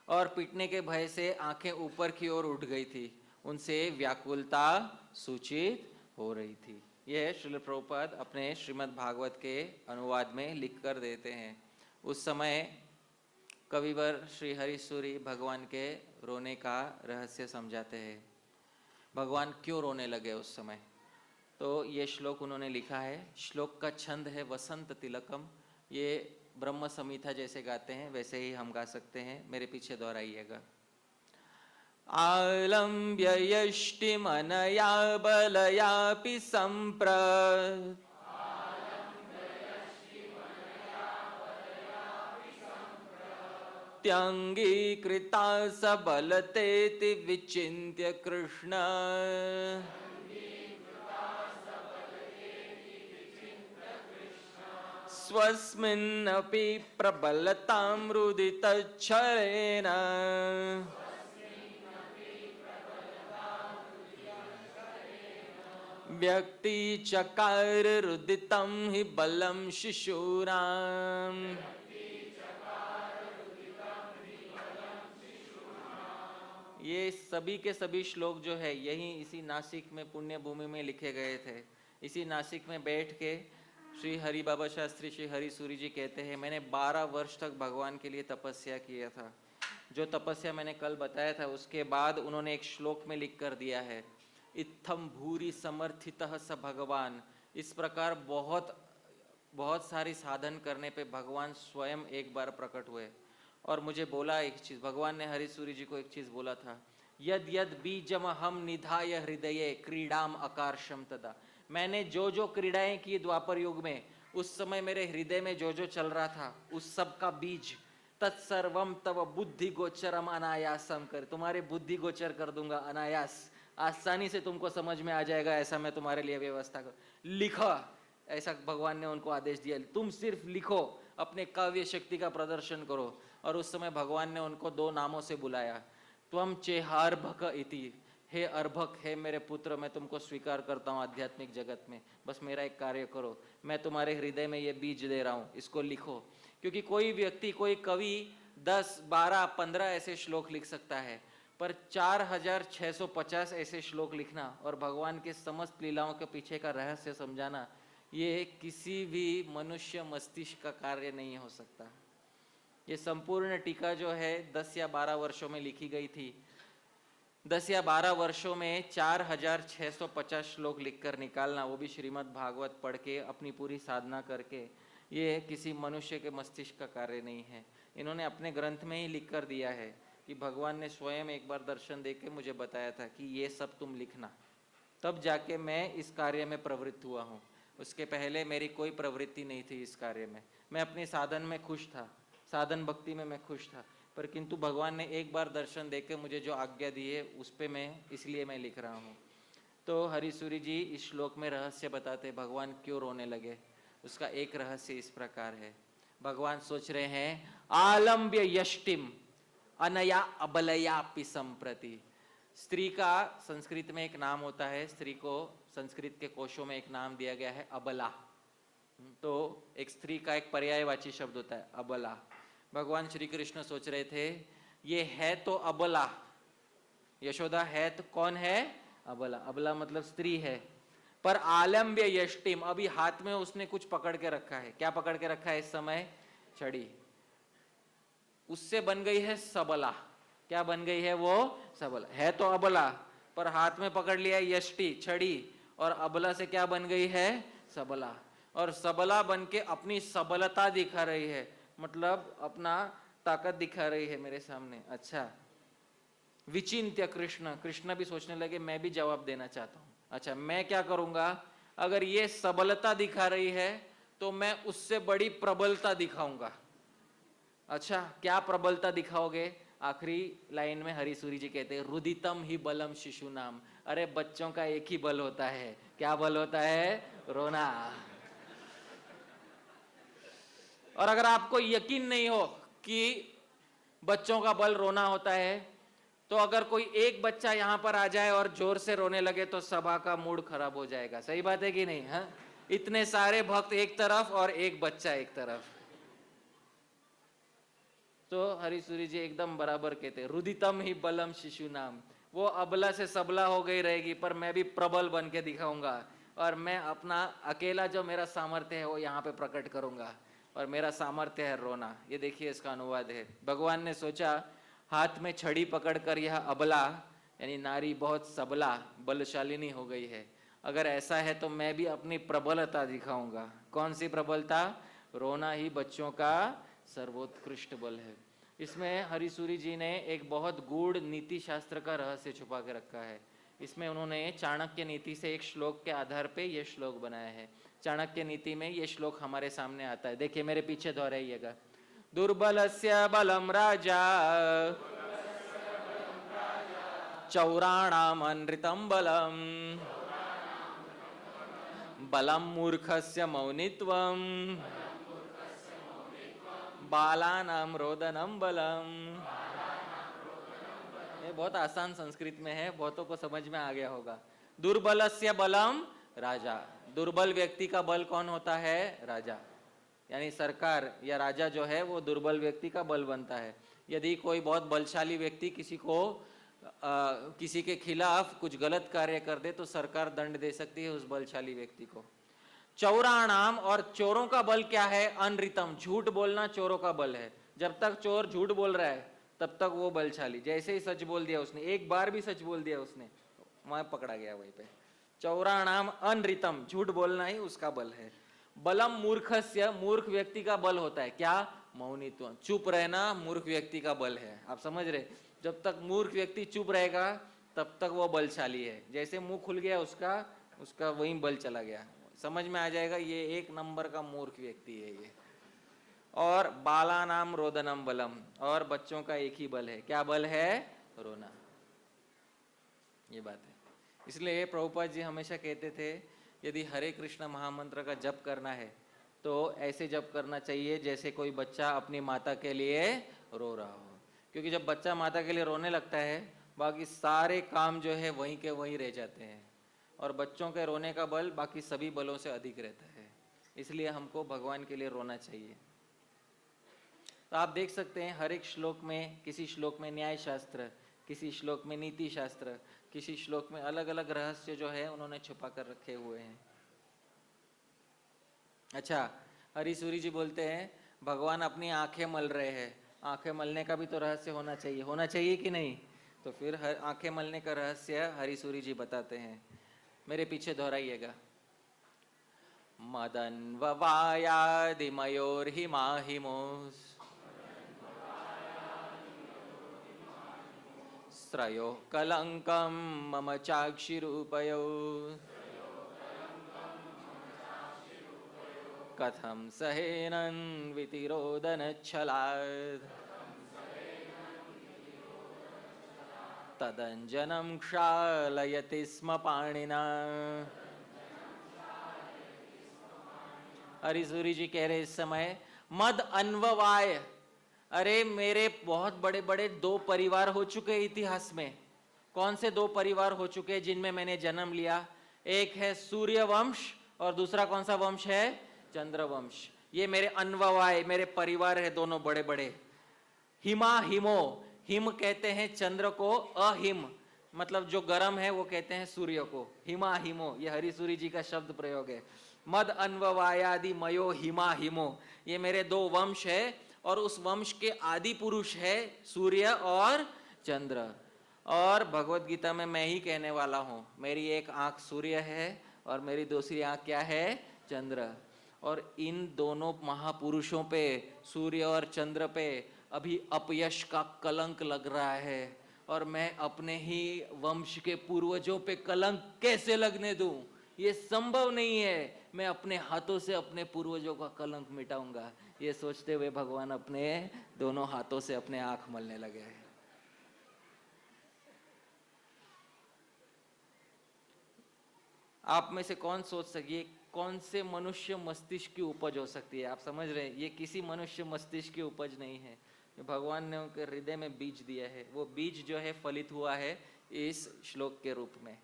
और पीटने के भय से आंखें ऊपर की ओर उठ गई थी। उनसे व्याकुलता सूचित हो रही थी। यह श्रील प्रभुपाद अपने श्रीमद् भागवत के अनुवाद में लिख कर देते हैं। उस समय कविवर श्री हरिसूरी भगवान के रोने का रहस्य समझाते हैं, भगवान क्यों रोने लगे उस समय। तो ये श्लोक उन्होंने लिखा है। श्लोक का छंद है वसंत तिलकम। ये ब्रह्म संहिता जैसे गाते हैं वैसे ही हम गा सकते हैं, मेरे पीछे दोहराइएगा। आलम्ब्य यष्टिमनया बलयापि सम्प्रत् त्यङ्गीकृता सबलतेति विचिन्त्य कृष्ण स्वस्मिन्नपि प्रबलतां रुदितच्छरेण व्यक्ति चकार रुदितम हि बलम शिशूनाम। ये सभी के सभी श्लोक जो है यही इसी नासिक में पुण्य भूमि में लिखे गए थे। इसी नासिक में बैठ के श्री हरि बाबा शास्त्री, श्री हरि सूरी जी कहते हैं, मैंने 12 वर्ष तक भगवान के लिए तपस्या किया था। जो तपस्या मैंने कल बताया था उसके बाद उन्होंने एक श्लोक में लिख कर दिया है, इत्थम भूरि समर्थितः स भगवान। इस प्रकार बहुत सारी साधन करने पे भगवान स्वयं एक बार प्रकट हुए और मुझे बोला एक चीज, भगवान ने हरि सूरी जी को एक चीज बोला था, यद यद बीजम हम निधाय हृदये क्रीडाम आकर्षम तदा। मैंने जो जो क्रीड़ाएं की द्वापर युग में, उस समय मेरे हृदय में जो जो चल रहा था उस सब का बीज तत्सर्वम तव बुद्धि गोचरम अनायासम कर, तुम्हारे बुद्धि गोचर कर दूंगा अनायास, आसानी से तुमको समझ में आ जाएगा, ऐसा मैं तुम्हारे लिए व्यवस्था कर। लिखो, ऐसा भगवान ने उनको आदेश दिया, तुम सिर्फ लिखो, अपने काव्य शक्ति का प्रदर्शन करो। और उस समय भगवान ने उनको 2 नामों से बुलाया, त्वम चेहार्भक इति, हे अर्भक, हे मेरे पुत्र, मैं तुमको स्वीकार करता हूँ आध्यात्मिक जगत में, बस मेरा एक कार्य करो, मैं तुम्हारे हृदय में ये बीज दे रहा हूँ, इसको लिखो। क्योंकि कोई व्यक्ति, कोई कवि 10, 12, 15 ऐसे श्लोक लिख सकता है, पर 4650 ऐसे श्लोक लिखना और भगवान के समस्त लीलाओं के पीछे का रहस्य समझाना, ये किसी भी मनुष्य मस्तिष्क का कार्य नहीं हो सकता। ये संपूर्ण टीका जो है 10 या 12 वर्षों में लिखी गई थी। 10 या 12 वर्षों में 4650 श्लोक लिखकर निकालना, वो भी श्रीमद् भागवत पढ़ के अपनी पूरी साधना करके, ये किसी मनुष्य के मस्तिष्क का कार्य नहीं है। इन्होंने अपने ग्रंथ में ही लिख कर दिया है कि भगवान ने स्वयं एक बार दर्शन देके मुझे बताया था कि ये सब तुम लिखना, तब जाके मैं इस कार्य में प्रवृत्त हुआ हूँ। उसके पहले मेरी कोई प्रवृत्ति नहीं थी इस कार्य में। मैं अपने साधन में खुश था, साधन भक्ति में मैं खुश था, पर किंतु भगवान ने एक बार दर्शन देकर मुझे जो आज्ञा दी है उस पे मैं, इसलिए मैं लिख रहा हूँ। तो हरिसूरी जी इस श्लोक में रहस्य बताते भगवान क्यों रोने लगे। उसका एक रहस्य इस प्रकार है, भगवान सोच रहे हैं, आलम्ब्य यष्टिम अनया अबलयापि संप्रति। स्त्री का संस्कृत में एक नाम होता है, स्त्री को संस्कृत के कोशों में एक नाम दिया गया है, अबला। तो एक स्त्री का एक पर्यायवाची शब्द होता है, अबला। भगवान श्री कृष्ण सोच रहे थे, ये है तो अबला, यशोदा है तो कौन है, अबला। अबला मतलब स्त्री है, पर आलम्ब्य यष्टिम, अभी हाथ में उसने कुछ पकड़ के रखा है। क्या पकड़ के रखा है इस समय? छड़ी। उससे बन गई है सबला। क्या बन गई है वो? सबला। है तो अबला, पर हाथ में पकड़ लिया यष्टि, छड़ी, और अबला से क्या बन गई है? सबला। और सबला बन के अपनी सबलता दिखा रही है, मतलब अपना ताकत दिखा रही है मेरे सामने। अच्छा, विचिंत्य कृष्ण, कृष्ण भी सोचने लगे मैं भी जवाब देना चाहता हूं। अच्छा, मैं क्या करूंगा, अगर ये सबलता दिखा रही है तो मैं उससे बड़ी प्रबलता दिखाऊंगा। अच्छा, क्या प्रबलता दिखाओगे? आखिरी लाइन में हरिसूरी जी कहते हैं, रुदितम ही बलम शिशु नाम। अरे बच्चों का एक ही बल होता है। क्या बल होता है? रोना। और अगर आपको यकीन नहीं हो कि बच्चों का बल रोना होता है, तो अगर कोई एक बच्चा यहां पर आ जाए और जोर से रोने लगे तो सभा का मूड खराब हो जाएगा। सही बात है कि नहीं? हाँ, इतने सारे भक्त एक तरफ और एक बच्चा एक तरफ। तो हरिसूरी जी एकदम बराबर कहते हैं, रुदितम ही बलम शिशु नाम। वो अबला से सबला हो गई रहेगी, पर मैं भी प्रबल बन के दिखाऊंगा, और मैं अपना अकेला जो मेरा सामर्थ्य है वो यहाँ पे प्रकट करूंगा, और मेरा सामर्थ्य है रोना। ये देखिए इसका अनुवाद है। भगवान ने सोचा, हाथ में छड़ी पकड़कर यह अबला यानी नारी बहुत सबला बलशालिनी हो गई है, अगर ऐसा है तो मैं भी अपनी प्रबलता दिखाऊंगा। कौन सी प्रबलता? रोना ही बच्चों का सर्वोत्कृष्ट बल है। इसमें हरिसूरी जी ने एक बहुत गूढ़ नीति शास्त्र का रहस्य छुपा के रखा है। इसमें उन्होंने चाणक्य नीति से एक श्लोक के आधार पे ये श्लोक बनाया है। चाणक्य नीति में ये श्लोक हमारे सामने आता है, देखिए मेरे पीछे दोहराइएगा। दुर्बलस्य बलम राजा चौराणाम अनृतम बलम बलम मूर्खस्य मौनित्वम बालानाम रोदनम बलम। ये बहुत आसान संस्कृत में है, बहुतों को समझ में आ गया होगा। दुर्बलस्य बलम राजा। दुर्बल व्यक्ति का बल कौन होता है? राजा। यानी सरकार या राजा जो है वो दुर्बल व्यक्ति का बल बनता है। यदि कोई बहुत बलशाली व्यक्ति किसी के खिलाफ कुछ गलत कार्य कर दे तो सरकार दंड दे सकती है उस बलशाली व्यक्ति को। चौराणाम, और चोरों का बल क्या है? अनृतम, झूठ बोलना चोरों का बल है। जब तक चोर झूठ बोल रहा है तब तक वो बलशाली। जैसे ही सच बोल दिया उसने, एक बार भी सच बोल दिया उसने, वहां पकड़ा गया वहीं पे। चौराणाम अनृतम, झूठ बोलना ही उसका बल है। बलम मूर्खस्य, मूर्ख व्यक्ति का बल होता है क्या? मौनित्व, चुप रहना मूर्ख व्यक्ति का बल है। आप समझ रहे? जब तक मूर्ख व्यक्ति चुप रहेगा तब तक वो बलशाली है। जैसे मुंह खुल गया उसका वही बल चला गया। समझ में आ जाएगा ये एक नंबर का मूर्ख व्यक्ति है ये। और बाला नाम रोदनम बलम, और बच्चों का एक ही बल है। क्या बल है? रोना। ये बात है। इसलिए प्रभुपाद जी हमेशा कहते थे यदि हरे कृष्ण महामंत्र का जप करना है तो ऐसे जप करना चाहिए जैसे कोई बच्चा अपनी माता के लिए रो रहा हो। क्योंकि जब बच्चा माता के लिए रोने लगता है बाकी सारे काम जो है वहीं के वहीं रह जाते हैं, और बच्चों के रोने का बल बाकी सभी बलों से अधिक रहता है। इसलिए हमको भगवान के लिए रोना चाहिए। तो आप देख सकते हैं हर एक श्लोक में, किसी श्लोक में न्याय शास्त्र, किसी श्लोक में नीति शास्त्र, किसी श्लोक में अलग अलग रहस्य जो है उन्होंने छुपा कर रखे हुए हैं। अच्छा, हरीसूरी जी बोलते हैं भगवान अपनी आंखें मल रहे हैं। आंखें मलने का भी तो रहस्य होना चाहिए कि नहीं? तो फिर आंखें मलने का रहस्य हरीसूरी जी बताते हैं। मेरे पीछे दोहराइएगा। मदन्ववायादिमयोर्हिमाहिमोस् श्रयो कलंकम मम चाक्षिरूपयो कथम सहेनन वितिरोदनच्छलात् तदंजनम क्षालयति स्म पाणिना। हरीसूरी जी कह रहे इस समय मद अन्ववाय, अरे मेरे बहुत बड़े बड़े दो परिवार हो चुके इतिहास में। कौन से दो परिवार हो चुके जिनमें मैंने जन्म लिया? एक है सूर्य वंश और दूसरा कौन सा वंश है? चंद्र वंश। ये मेरे अन्ववाय, मेरे परिवार है दोनों बड़े बड़े। हिमा हिमो, हिम कहते हैं चंद्र को, अहिम मतलब जो गर्म है वो कहते हैं सूर्य को। हिमा हिमो, ये हरीसूरी जी का शब्द प्रयोग है। मद अन्ववायादि मयो हिमा हिमो, ये मेरे दो वंश है और उस वंश के आदि पुरुष है सूर्य और चंद्र। और भगवत गीता में मैं ही कहने वाला हूँ, मेरी एक आंख सूर्य है और मेरी दूसरी आंख क्या है? चंद्र। और इन दोनों महापुरुषों पे, सूर्य और चंद्र पे अभी अपयश का कलंक लग रहा है, और मैं अपने ही वंश के पूर्वजों पे कलंक कैसे लगने दूं? ये संभव नहीं है। मैं अपने हाथों से अपने पूर्वजों का कलंक मिटाऊंगा। ये सोचते हुए भगवान अपने दोनों हाथों से अपने आंख मलने लगे। आप में से कौन सोच सके कौन से मनुष्य मस्तिष्क की उपज हो सकती है? आप समझ रहे हैं ये किसी मनुष्य मस्तिष्क की उपज नहीं है, भगवान ने उनके हृदय में बीज दिया है। वो बीज जो है फलित हुआ है इस श्लोक के रूप में।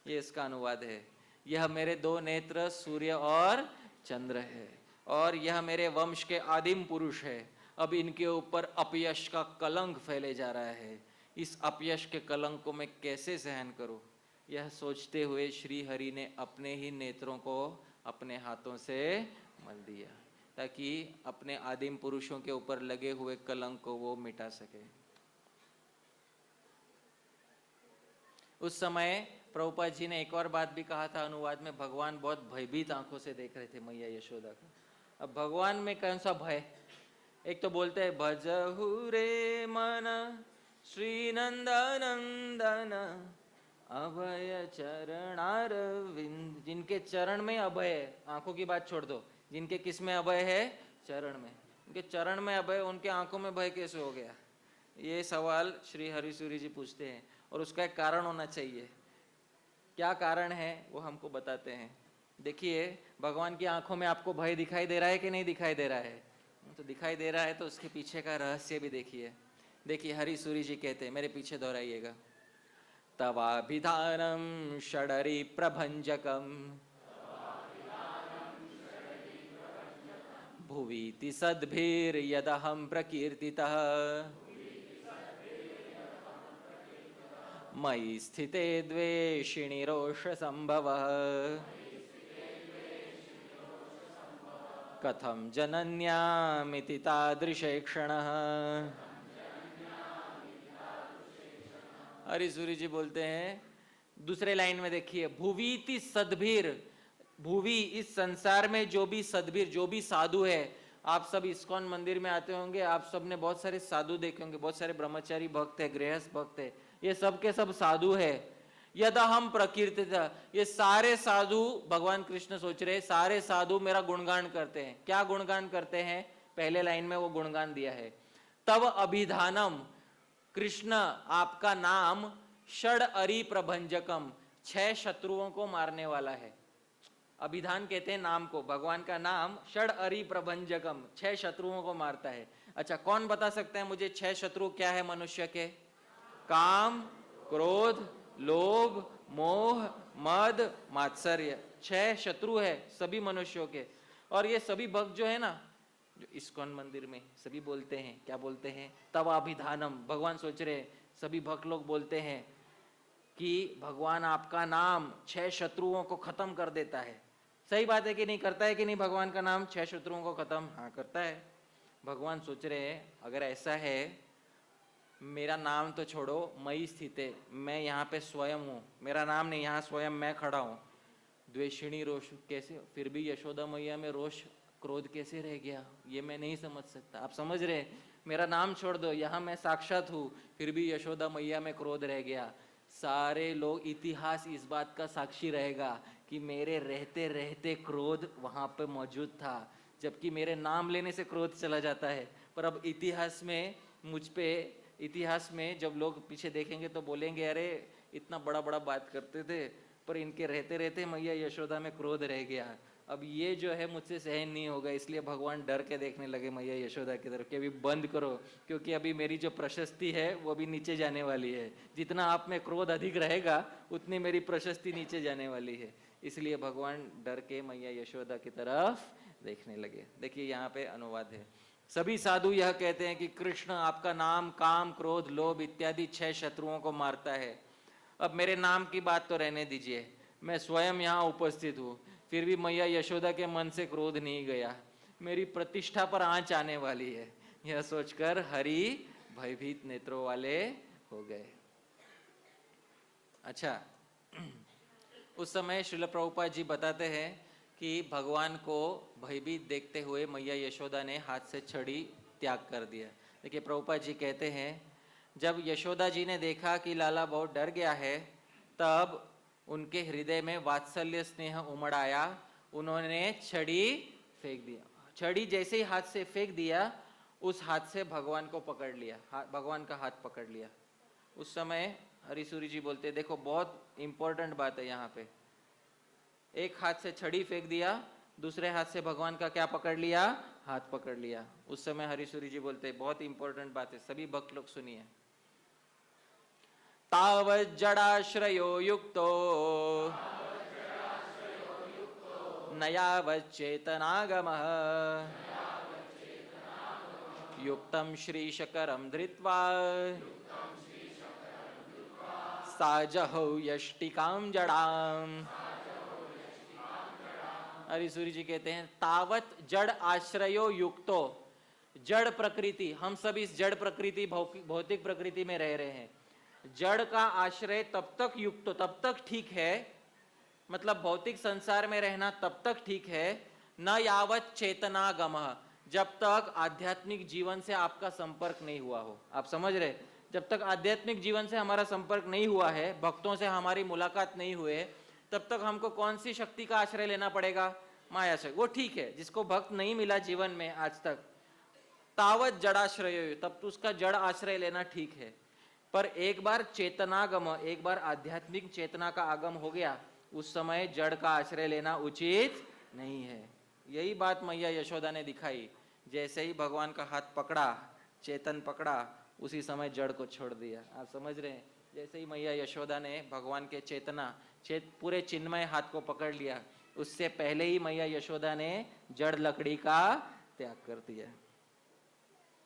ये इसका अनुवाद है। यह मेरे दो नेत्र सूर्य और चंद्र है, और यह मेरे वंश के आदिम पुरुष है। अब इनके ऊपर अपयश का कलंक फैले जा रहा है। इस अपयश के कलंक को मैं कैसे सहन करूं? यह सोचते हुए श्री हरि ने अपने ही नेत्रों को अपने हाथों से मल दिया ताकि अपने आदिम पुरुषों के ऊपर लगे हुए कलंक को वो मिटा सके। उस समय प्रभुपाद जी ने एक और बात भी कहा था अनुवाद में, भगवान बहुत भयभीत आंखों से देख रहे थे मैया यशोदा को। अब भगवान में कौन सा भय? एक तो बोलते हैं भजहु रे मन श्री नंदनंदन अभय चरणारविंद, जिनके चरण में अभय है। आंखों की बात छोड़ दो, जिनके किस में अभय है? चरण में। उनके चरण में अभय, उनके आंखों में भय कैसे हो गया? ये सवाल श्री हरिसूरी जी पूछते हैं, और उसका एक कारण होना चाहिए। क्या कारण है वो हमको बताते हैं। देखिए, भगवान की आंखों में आपको भय दिखाई दे रहा है कि नहीं दिखाई दे रहा है? तो दिखाई दे रहा है, तो उसके पीछे का रहस्य भी देखिए। देखिए हरिसूरी जी कहते हैं, मेरे पीछे दोहराइएगा। तवाभिधानं षडरी प्रभंजकम भुवीति सद्भिर्यदहं प्रकीर्तितः मयि स्थिते द्वेषिणि रोषसंभवः कथं जनन्यामिति तादृशे क्षणः। हरिसूरी जी बोलते हैं दूसरे लाइन में, देखिए, भुवीति सद्भिर, भुवी इस संसार में जो भी सद्भिर, जो भी साधु है, आप सब इस्कॉन मंदिर में आते होंगे, आप सब ने बहुत सारे साधु देखे होंगे, बहुत सारे ब्रह्मचारी भक्त है, गृहस्थ भक्त है, ये सब के सब साधु है। यदा हम प्रकीर्तित, ये सारे साधु, भगवान कृष्ण सोच रहे, सारे साधु मेरा गुणगान करते हैं। क्या गुणगान करते हैं? पहले लाइन में वो गुणगान दिया है, तव अभिधानम, कृष्ण आपका नाम, षड अरि प्रभंजकम, 6 शत्रुओं को मारने वाला है। अभिधान कहते हैं नाम को, भगवान का नाम षड अरि प्रभंजकम, 6 शत्रुओं को मारता है। अच्छा, कौन बता सकते हैं मुझे 6 शत्रु क्या है मनुष्य के? काम, क्रोध, लोभ, मोह, मद, मात्सर्य, 6 शत्रु है सभी मनुष्यों के। और ये सभी भक्त जो है ना, जो इस्कॉन मंदिर में सभी बोलते हैं, क्या बोलते हैं? तवाभिधानम, भगवान सोच रहे, सभी भक्त लोग बोलते हैं कि भगवान आपका नाम 6 शत्रुओं को खत्म कर देता है। सही बात है कि नहीं? करता है कि नहीं भगवान का नाम 6 शत्रुओं को खत्म? हाँ, करता है। भगवान सोच रहे हैं अगर ऐसा है, मेरा नाम तो छोड़ो, मई स्थित है, मैं यहाँ पे स्वयं हूँ, मेरा नाम नहीं, यहाँ स्वयं मैं खड़ा हूँ। द्वेषिणी रोष कैसे, फिर भी यशोदा मैया में रोष क्रोध कैसे रह गया, ये मैं नहीं समझ सकता। आप समझ रहे, मेरा नाम छोड़ दो, यहाँ मैं साक्षात हूँ, फिर भी यशोदा मैया में क्रोध रह गया। सारे लोग, इतिहास इस बात का साक्षी रहेगा कि मेरे रहते रहते क्रोध वहाँ पे मौजूद था, जबकि मेरे नाम लेने से क्रोध चला जाता है। पर अब इतिहास में मुझ पे, इतिहास में जब लोग पीछे देखेंगे तो बोलेंगे अरे इतना बड़ा बड़ा बात करते थे, पर इनके रहते रहते मैया यशोदा में क्रोध रह गया। अब ये जो है मुझसे सहन नहीं होगा, इसलिए भगवान डर के देखने लगे मैया यशोदा की तरफ कि अभी बंद करो, क्योंकि अभी मेरी जो प्रशस्ति है वो भी नीचे जाने वाली है। जितना आप में क्रोध अधिक रहेगा उतनी मेरी प्रशस्ति नीचे जाने वाली है। इसलिए भगवान डर के मैया यशोदा की तरफ देखने लगे। देखिए यहाँ पे अनुवाद है, सभी साधु यह कहते हैं कि कृष्ण आपका नाम काम, क्रोध, लोभ इत्यादि 6 शत्रुओं को मारता है। अब मेरे नाम की बात तो रहने दीजिए, मैं स्वयं यहाँ उपस्थित हूँ, फिर भी मैया यशोदा के मन से क्रोध नहीं गया, मेरी प्रतिष्ठा पर आंच आने वाली है। यह सोचकर हरि भयभीत नेत्रों वाले हो गए। अच्छा, उस समय श्रील प्रभुपाद जी बताते हैं कि भगवान को भयभीत देखते हुए मैया यशोदा ने हाथ से छड़ी त्याग कर दिया। देखिए प्रभुपाद जी कहते हैं, जब यशोदा जी ने देखा कि लाला बहुत डर गया है, तब उनके हृदय में वात्सल्य स्नेह उमड़ आया, उन्होंने छड़ी फेंक दिया। छड़ी जैसे ही हाथ से फेंक दिया, उस हाथ से भगवान को पकड़ लिया, भगवान का हाथ पकड़ लिया। उस समय हरिसूरी जी बोलते, देखो बहुत इंपॉर्टेंट बात है यहाँ पे, एक हाथ से छड़ी फेंक दिया, दूसरे हाथ से भगवान का क्या पकड़ लिया? हाथ पकड़ लिया। उस समय हरिसूरी जी बोलते, बहुत इंपॉर्टेंट बात है, सभी भक्त लोग सुनिए। तावत् जडाश्रयो युक्तो न यावत् चेतनागमः युक्तं श्रीशकरं धृत्वा साजहौ यष्टिकां जडाम्। हरिसूरी जी कहते हैं, तावत जड़ आश्रयो युक्तो, जड़ प्रकृति, हम सब इस जड़ प्रकृति भौतिक प्रकृति में रह रहे हैं। जड़ का आश्रय तब तक युक्त, तब तक ठीक है, मतलब भौतिक संसार में रहना तब तक ठीक है, न यावत चेतनागमः, जब तक आध्यात्मिक जीवन से आपका संपर्क नहीं हुआ हो। आप समझ रहे, जब तक आध्यात्मिक जीवन से हमारा संपर्क नहीं हुआ है, भक्तों से हमारी मुलाकात नहीं हुए, तब तक हमको कौन सी शक्ति का आश्रय लेना पड़ेगा? माया शक्ति। वो ठीक है, जिसको भक्त नहीं मिला जीवन में आज तक, तावत जड़ाश्रय, तब तो उसका जड़ आश्रय लेना ठीक है। पर एक बार चेतनागम, एक बार आध्यात्मिक चेतना का आगम हो गया, उस समय जड़ का आश्रय लेना उचित नहीं है। यही बात मैया यशोदा ने दिखाई, जैसे ही भगवान का हाथ पकड़ा, चेतन पकड़ा, उसी समय जड़ को छोड़ दिया। आप समझ रहे हैं, जैसे ही मैया यशोदा ने भगवान के पूरे चिन्मय हाथ को पकड़ लिया, उससे पहले ही मैया यशोदा ने जड़ लकड़ी का त्याग कर दिया।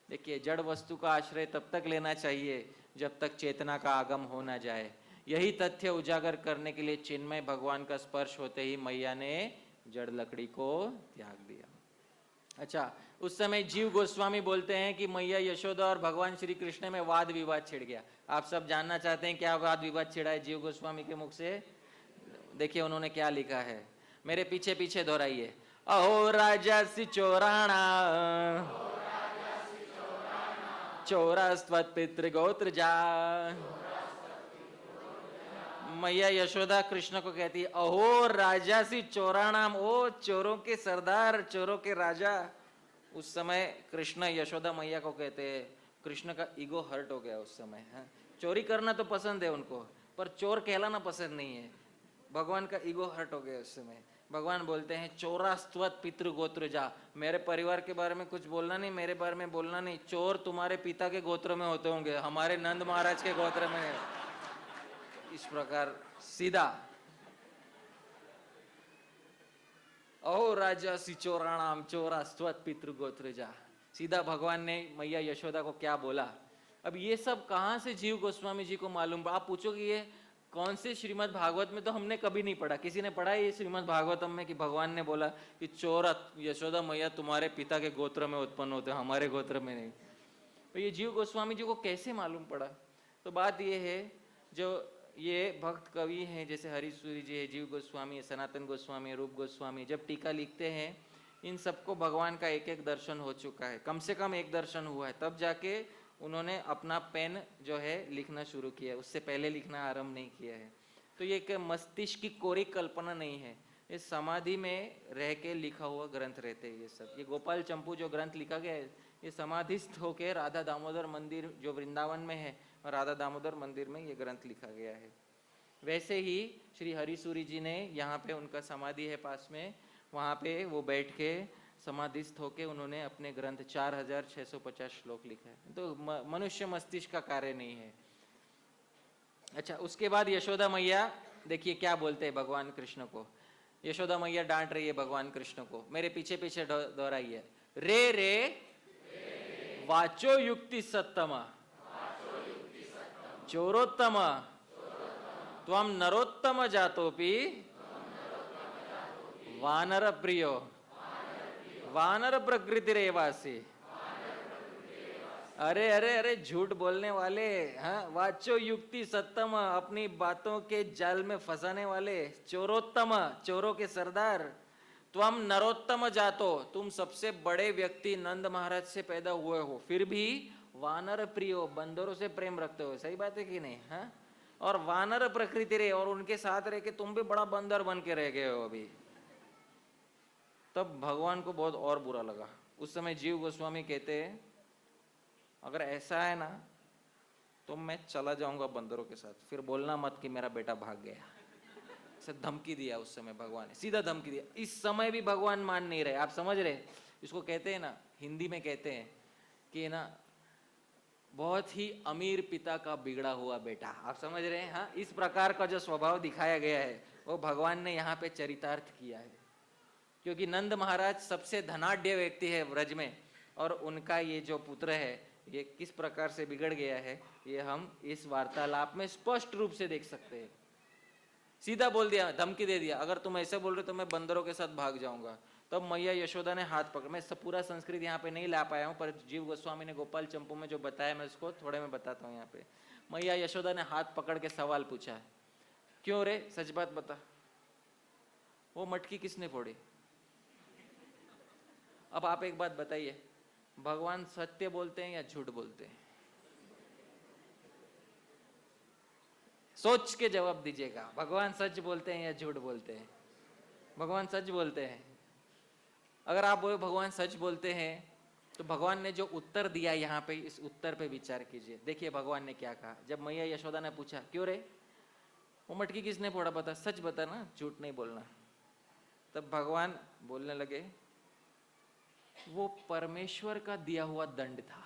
देखिए, जड़ वस्तु का आश्रय तब तक लेना चाहिए जब तक चेतना का आगम हो ना जाए। यही तथ्य उजागर करने के लिए चिन्मय भगवान का स्पर्श होते ही मैया ने जड़ लकड़ी को त्याग दिया। अच्छा, उस समय जीव गोस्वामी बोलते हैं कि मैया यशोदा और भगवान श्री कृष्ण में वाद विवाद छिड़ गया। आप सब जानना चाहते हैं क्या वाद विवाद छिड़ा है जीव गोस्वामी के मुख से? देखिए उन्होंने क्या लिखा है, मेरे पीछे पीछे दोहराइए। अहो राजा सी चोराणा, चोरास्त्वत् पितृगोत्र जा। मैया यशोदा कृष्ण को कहती है, अहो राजा सी चोराणाम, ओ चोरों के सरदार, चोरों के राजा। उस समय कृष्ण यशोदा मैया को कहते हैं, कृष्ण का ईगो हर्ट हो गया उस समय। चोरी करना तो पसंद है उनको, पर चोर कहलाना पसंद नहीं है। भगवान का ईगो हर्ट हो गया उस समय। भगवान बोलते हैं, चोरास्त्वत् पितृगोत्र जा, मेरे परिवार के बारे में कुछ बोलना नहीं, मेरे बारे में बोलना नहीं। चोर तुम्हारे पिता के गोत्र में होते होंगे, हमारे नंद महाराज के गोत्र में। इस प्रकार सीधा, अहो राजा सी चोराणाम चोरास्त्वत् पितृगोत्र जा। सीधा भगवान ने मैया यशोदा को क्या बोला। अब ये सब कहाँ से जीव गोस्वामी जी को मालूम? आप पूछोगे ये कौन से श्रीमद् भागवत में? तो हमने कभी नहीं पढ़ा। किसी ने पढ़ा ये श्रीमद् भागवतम में कि भगवान ने बोला कि चोर यशोदा मैया तुम्हारे पिता के गोत्र में उत्पन्न होते हैं, हमारे गोत्र में नहीं। तो ये जीव गोस्वामी जी को कैसे मालूम पड़ा? तो बात ये है, जो ये भक्त कवि हैं जैसे हरीसूरी जी है, जीव गोस्वामी है, सनातन गोस्वामी है, रूप गोस्वामी, जब टीका लिखते हैं इन सबको भगवान का एक एक दर्शन हो चुका है, कम से कम एक दर्शन हुआ है, तब जाके उन्होंने अपना पेन जो है लिखना शुरू किया, उससे पहले लिखना आरंभ नहीं किया है। तो ये एक मस्तिष्क की कोरी कल्पना नहीं है, ये समाधि में रह के लिखा हुआ ग्रंथ रहते हैं ये सब। ये गोपाल चंपू जो ग्रंथ लिखा गया है, ये समाधिस्थ होकर राधा दामोदर मंदिर जो वृंदावन में है, राधा दामोदर मंदिर में ये ग्रंथ लिखा गया है। वैसे ही श्री हरीसूरी जी ने यहाँ पे उनका समाधि है पास में, वहाँ पे वो बैठ के समाधिस्थ होके उन्होंने अपने ग्रंथ 4650 श्लोक लिखा है। तो मनुष्य मस्तिष्क का कार्य नहीं है। अच्छा, उसके बाद यशोदा मैया देखिए क्या बोलते हैं भगवान कृष्ण को। यशोदा मैया डांट रही है भगवान कृष्ण को, मेरे पीछे पीछे दोहराइए। रे रे वाचो युक्ति सत्तम चोरोत्तम त्वं नरोत्तम जातोपि वानर प्रियो वानर प्रकृति रेवासी। अरे अरे अरे झूठ बोलने वाले, हाँ, वाचो युक्ति सत्तम, अपनी बातों के जाल में फंसाने वाले, चोरोत्तम, चोरों के सरदार, त्वम नरोत्तम जातो, तुम सबसे बड़े व्यक्ति नंद महाराज से पैदा हुए हो, फिर भी वानर प्रियो, बंदरों से प्रेम रखते हो। सही बात है कि नहीं? हाँ, और वानर प्रकृति रे, और उनके साथ रह के तुम भी बड़ा बंदर बन के रह गए हो अभी। तब भगवान को बहुत और बुरा लगा। उस समय जीव गोस्वामी कहते हैं, अगर ऐसा है ना तो मैं चला जाऊंगा बंदरों के साथ, फिर बोलना मत कि मेरा बेटा भाग गया। से धमकी दिया उस समय भगवान ने, सीधा धमकी दिया। इस समय भी भगवान मान नहीं रहे। आप समझ रहे? इसको कहते हैं ना, हिंदी में कहते हैं कि ना, बहुत ही अमीर पिता का बिगड़ा हुआ बेटा। आप समझ रहे हैं? हाँ, इस प्रकार का जो स्वभाव दिखाया गया है वो भगवान ने यहाँ पे चरितार्थ किया है। क्योंकि नंद महाराज सबसे धनाढ्य व्यक्ति है ब्रज में, और उनका ये जो पुत्र है ये किस प्रकार से बिगड़ गया है ये हम इस वार्तालाप में स्पष्ट रूप से देख सकते हैं। सीधा बोल दिया, धमकी दे दिया, अगर तुम ऐसे बोल रहे तो मैं बंदरों के साथ भाग जाऊंगा। तब मैया यशोदा ने हाथ पकड़, मैं सब पूरा संस्कृत यहाँ पे नहीं ला पाया हूँ, पर जीव गोस्वामी ने गोपाल चंपू में जो बताया मैं उसको थोड़े में बताता हूँ। यहाँ पे मैया यशोदा ने हाथ पकड़ के सवाल पूछा, क्यों रे, सच बात बता, वो मटकी किसने फोड़ी? अब आप एक बात बताइए, भगवान सत्य बोलते हैं या झूठ बोलते हैं? सोच के जवाब दीजिएगा, भगवान सच बोलते हैं या झूठ बोलते हैं? भगवान सच बोलते हैं। अगर आप बोले भगवान सच बोलते हैं तो भगवान ने जो उत्तर दिया यहाँ पे, इस उत्तर पे विचार कीजिए। देखिए भगवान ने क्या कहा। जब मैया यशोदा ने पूछा, क्यों रे, वो मटकी किसने फोड़ा, बता, सच बता ना, झूठ नहीं बोलना। तब भगवान बोलने लगे, वो परमेश्वर का दिया हुआ दंड था।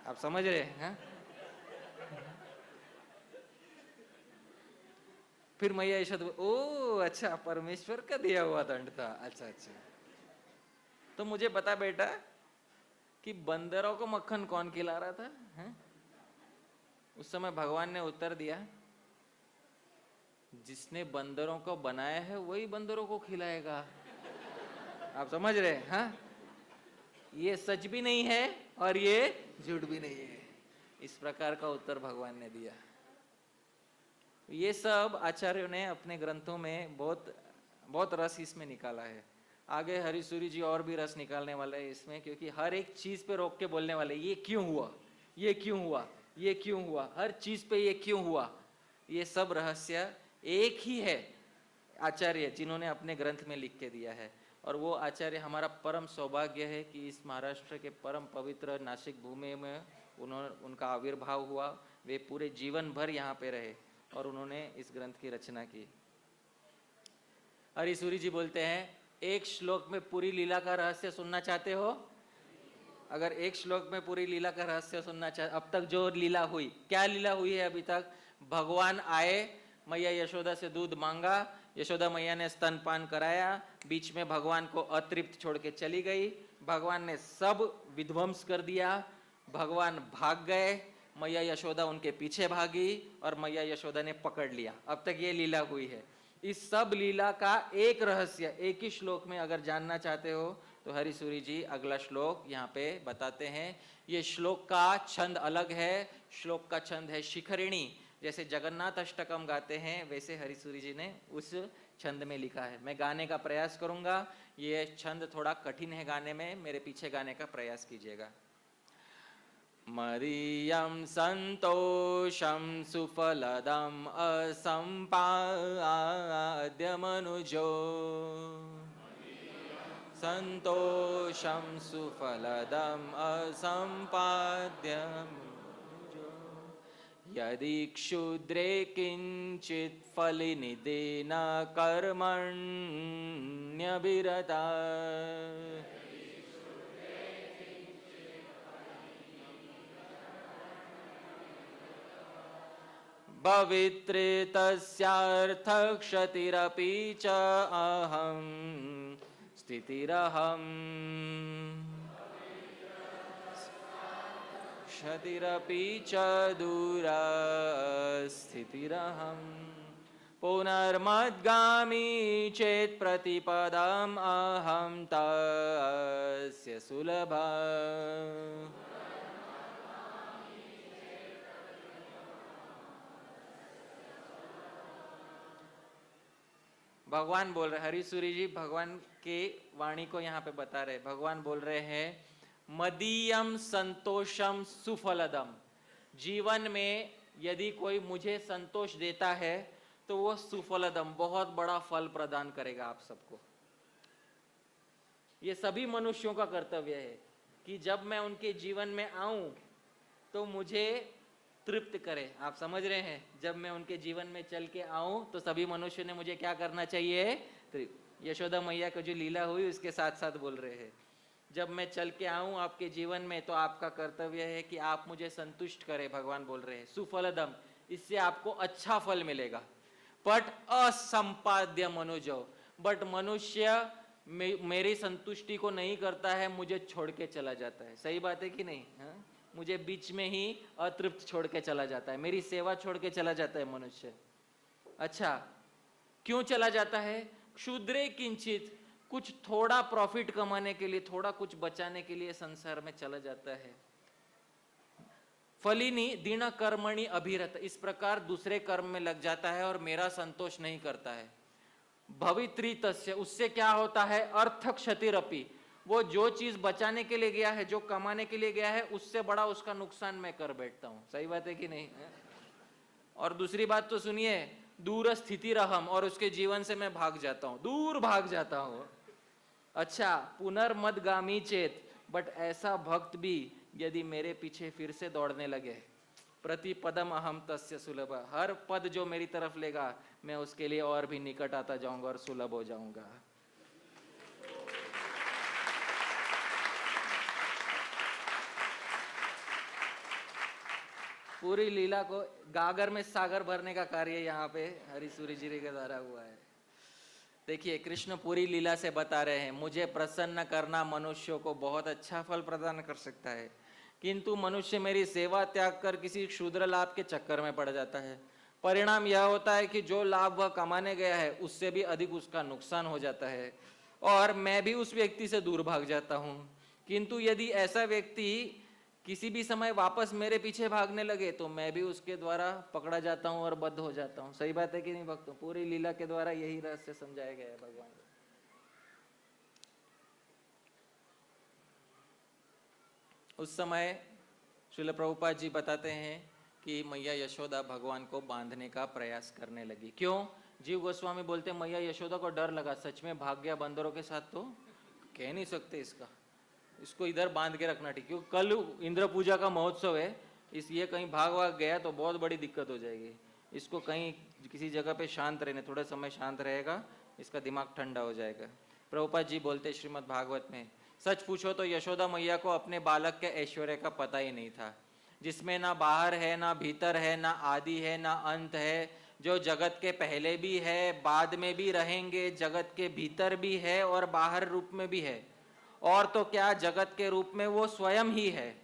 आप समझ रहे हैं? फिर मैया यशोदा, ओ अच्छा, परमेश्वर का दिया हुआ दंड था, अच्छा अच्छा। तो मुझे बता बेटा कि बंदरों को मक्खन कौन खिला रहा था, हैं? उस समय भगवान ने उत्तर दिया, जिसने बंदरों को बनाया है वही बंदरों को खिलाएगा। आप समझ रहे हैं? हाँ, ये सच भी नहीं है और ये झूठ भी नहीं है। इस प्रकार का उत्तर भगवान ने दिया। ये सब आचार्यों ने अपने ग्रंथों में बहुत बहुत रस इसमें निकाला है। आगे हरिसूरी जी और भी रस निकालने वाले हैं इसमें, क्योंकि हर एक चीज पे रोक के बोलने वाले, ये क्यों हुआ, ये क्यों हुआ, ये क्यों हुआ, हर चीज पे ये क्यों हुआ। ये सब रहस्य एक ही है आचार्य जिन्होंने अपने ग्रंथ में लिख के दिया है। और वो आचार्य हमारा परम सौभाग्य है कि इस महाराष्ट्र के परम पवित्र नासिक भूमि में उनका आविर्भाव हुआ। वे पूरे जीवन भर यहाँ पे रहे और उन्होंने इस ग्रंथ की रचना की। हरिसूरी जी बोलते हैं, एक श्लोक में पूरी लीला का रहस्य सुनना चाहते हो? अगर एक श्लोक में पूरी लीला का रहस्य सुनना चाहते, अब तक जो लीला हुई, क्या लीला हुई है अभी तक? भगवान आए, मैया यशोदा से दूध मांगा, यशोदा मैया ने स्तनपान कराया, बीच में भगवान को अतृप्त छोड़ के चली गई, भगवान ने सब विध्वंस कर दिया, भगवान भाग गए, मैया यशोदा उनके पीछे भागी और मैया यशोदा ने पकड़ लिया। अब तक ये लीला हुई है। इस सब लीला का एक रहस्य एक ही श्लोक में अगर जानना चाहते हो तो हरिसूरी जी अगला श्लोक यहाँ पे बताते हैं। ये श्लोक का छंद अलग है। श्लोक का छंद है शिखरिणी। जैसे जगन्नाथ अष्टकम गाते हैं वैसे हरिसूरी जी ने उस छंद में लिखा है। मैं गाने का प्रयास करूंगा। ये छंद थोड़ा कठिन है गाने में, मेरे पीछे गाने का प्रयास कीजिएगा। मदीयं संतोषं सुफलदम् असम्पाद्य मनुजो, संतोषं सुफलदम् असम्पाद्य मनुजो, यदि क्षुद्रे किंचित् फलनिधेन कर्मण्यभिरता, पवित्रे तस्यार्थक्षतिरपि च अहं स्थितिरहम्, क्षतिरपि च दूरस्थितिरहम्, पुनर्मद्गामी चेत् प्रतिपदम् अहं तस्य सुलभः। भगवान बोल रहे, हरिसूरी जी भगवान के वाणी को यहाँ पे बता रहे। भगवान बोल रहे हैं, मदीयम संतोषम सुफलदम। जीवन में यदि कोई मुझे संतोष देता है तो वो सुफलदम, बहुत बड़ा फल प्रदान करेगा आप सबको। ये सभी मनुष्यों का कर्तव्य है कि जब मैं उनके जीवन में आऊं तो मुझे तृप्त करे। आप समझ रहे हैं? जब मैं उनके जीवन में चल के आऊं तो सभी मनुष्य ने मुझे क्या करना चाहिए? यशोदा मैया को जो लीला हुई उसके साथ साथ बोल रहे हैं, जब मैं चल के आऊं आपके जीवन में तो आपका कर्तव्य है कि आप मुझे संतुष्ट करें। भगवान बोल रहे हैं सुफलदम, इससे आपको अच्छा फल मिलेगा। बट असंपाद्य मनुजो, बट मनुष्य मेरी संतुष्टि को नहीं करता है, मुझे छोड़ के चला जाता है। सही बात है कि नहीं? हाँ? मुझे बीच में ही अतृप्त छोड़ के चला जाता है, मेरी सेवा छोड़ के चला जाता है मनुष्य। अच्छा, क्यों चला जाता है? क्षुद्रे किंचित, कुछ थोड़ा प्रॉफिट कमाने के लिए, थोड़ा कुछ बचाने के लिए संसार में चला जाता है। फलिनी दीन कर्मणि अभिरत, इस प्रकार दूसरे कर्म में लग जाता है और मेरा संतोष नहीं करता है। भवित्री तस्य, उससे क्या होता है? अर्थ क्षतिरपि, वो जो चीज बचाने के लिए गया है, जो कमाने के लिए गया है, उससे बड़ा उसका नुकसान मैं कर बैठता हूं। सही बात है कि नहीं? और दूसरी बात तो सुनिए, दूर स्थिति रहम, और उसके जीवन से मैं भाग जाता हूं, दूर भाग जाता हूं। अच्छा, पुनर्मदगामी चेत, बट ऐसा भक्त भी यदि मेरे पीछे फिर से दौड़ने लगे, प्रति पदम अहम तस्य सुलभ, हर पद जो मेरी तरफ लेगा मैं उसके लिए और भी निकट आता जाऊंगा और सुलभ हो जाऊंगा। पूरी लीला को गागर में सागर भरने का कार्य यहाँ पे हरिसूरी जी के द्वारा हुआ है। देखिए कृष्ण पूरी लीला से बता रहे हैं, मुझे प्रसन्न करना मनुष्यों को बहुत अच्छा फल प्रदान कर सकता है, किंतु मनुष्य मेरी सेवा त्याग कर किसी क्षुद्र लाभ के चक्कर में पड़ जाता है। परिणाम यह होता है कि जो लाभ वह कमाने गया है उससे भी अधिक उसका नुकसान हो जाता है और मैं भी उस व्यक्ति से दूर भाग जाता हूँ। किंतु यदि ऐसा व्यक्ति किसी भी समय वापस मेरे पीछे भागने लगे तो मैं भी उसके द्वारा पकड़ा जाता हूँ और बद्ध हो जाता हूँ। सही बात है कि नहीं भक्तों? पूरी लीला के द्वारा यही रहस्य समझाया गया है भगवान को। उस समय श्रील प्रभुपाद जी बताते हैं कि मैया यशोदा भगवान को बांधने का प्रयास करने लगी। क्यों? जीव गोस्वामी बोलते हैं मैया यशोदा को डर लगा, सच में भाग गया बंदरों के साथ तो कह नहीं सकते इसको इधर बांध के रखना ठीक, क्योंकि कल इंद्र पूजा का महोत्सव है, ये कहीं भाग गया तो बहुत बड़ी दिक्कत हो जाएगी। इसको कहीं किसी जगह पे शांत रहने, थोड़ा समय शांत रहेगा, इसका दिमाग ठंडा हो जाएगा। प्रभुपाद जी बोलते श्रीमद् भागवत में, सच पूछो तो यशोदा मैया को अपने बालक के ऐश्वर्य का पता ही नहीं था, जिसमें ना बाहर है ना भीतर है, ना आदि है ना अंत है, जो जगत के पहले भी है बाद में भी रहेंगे, जगत के भीतर भी है और बाहर रूप में भी है, और तो क्या जगत के रूप में वो स्वयं ही है।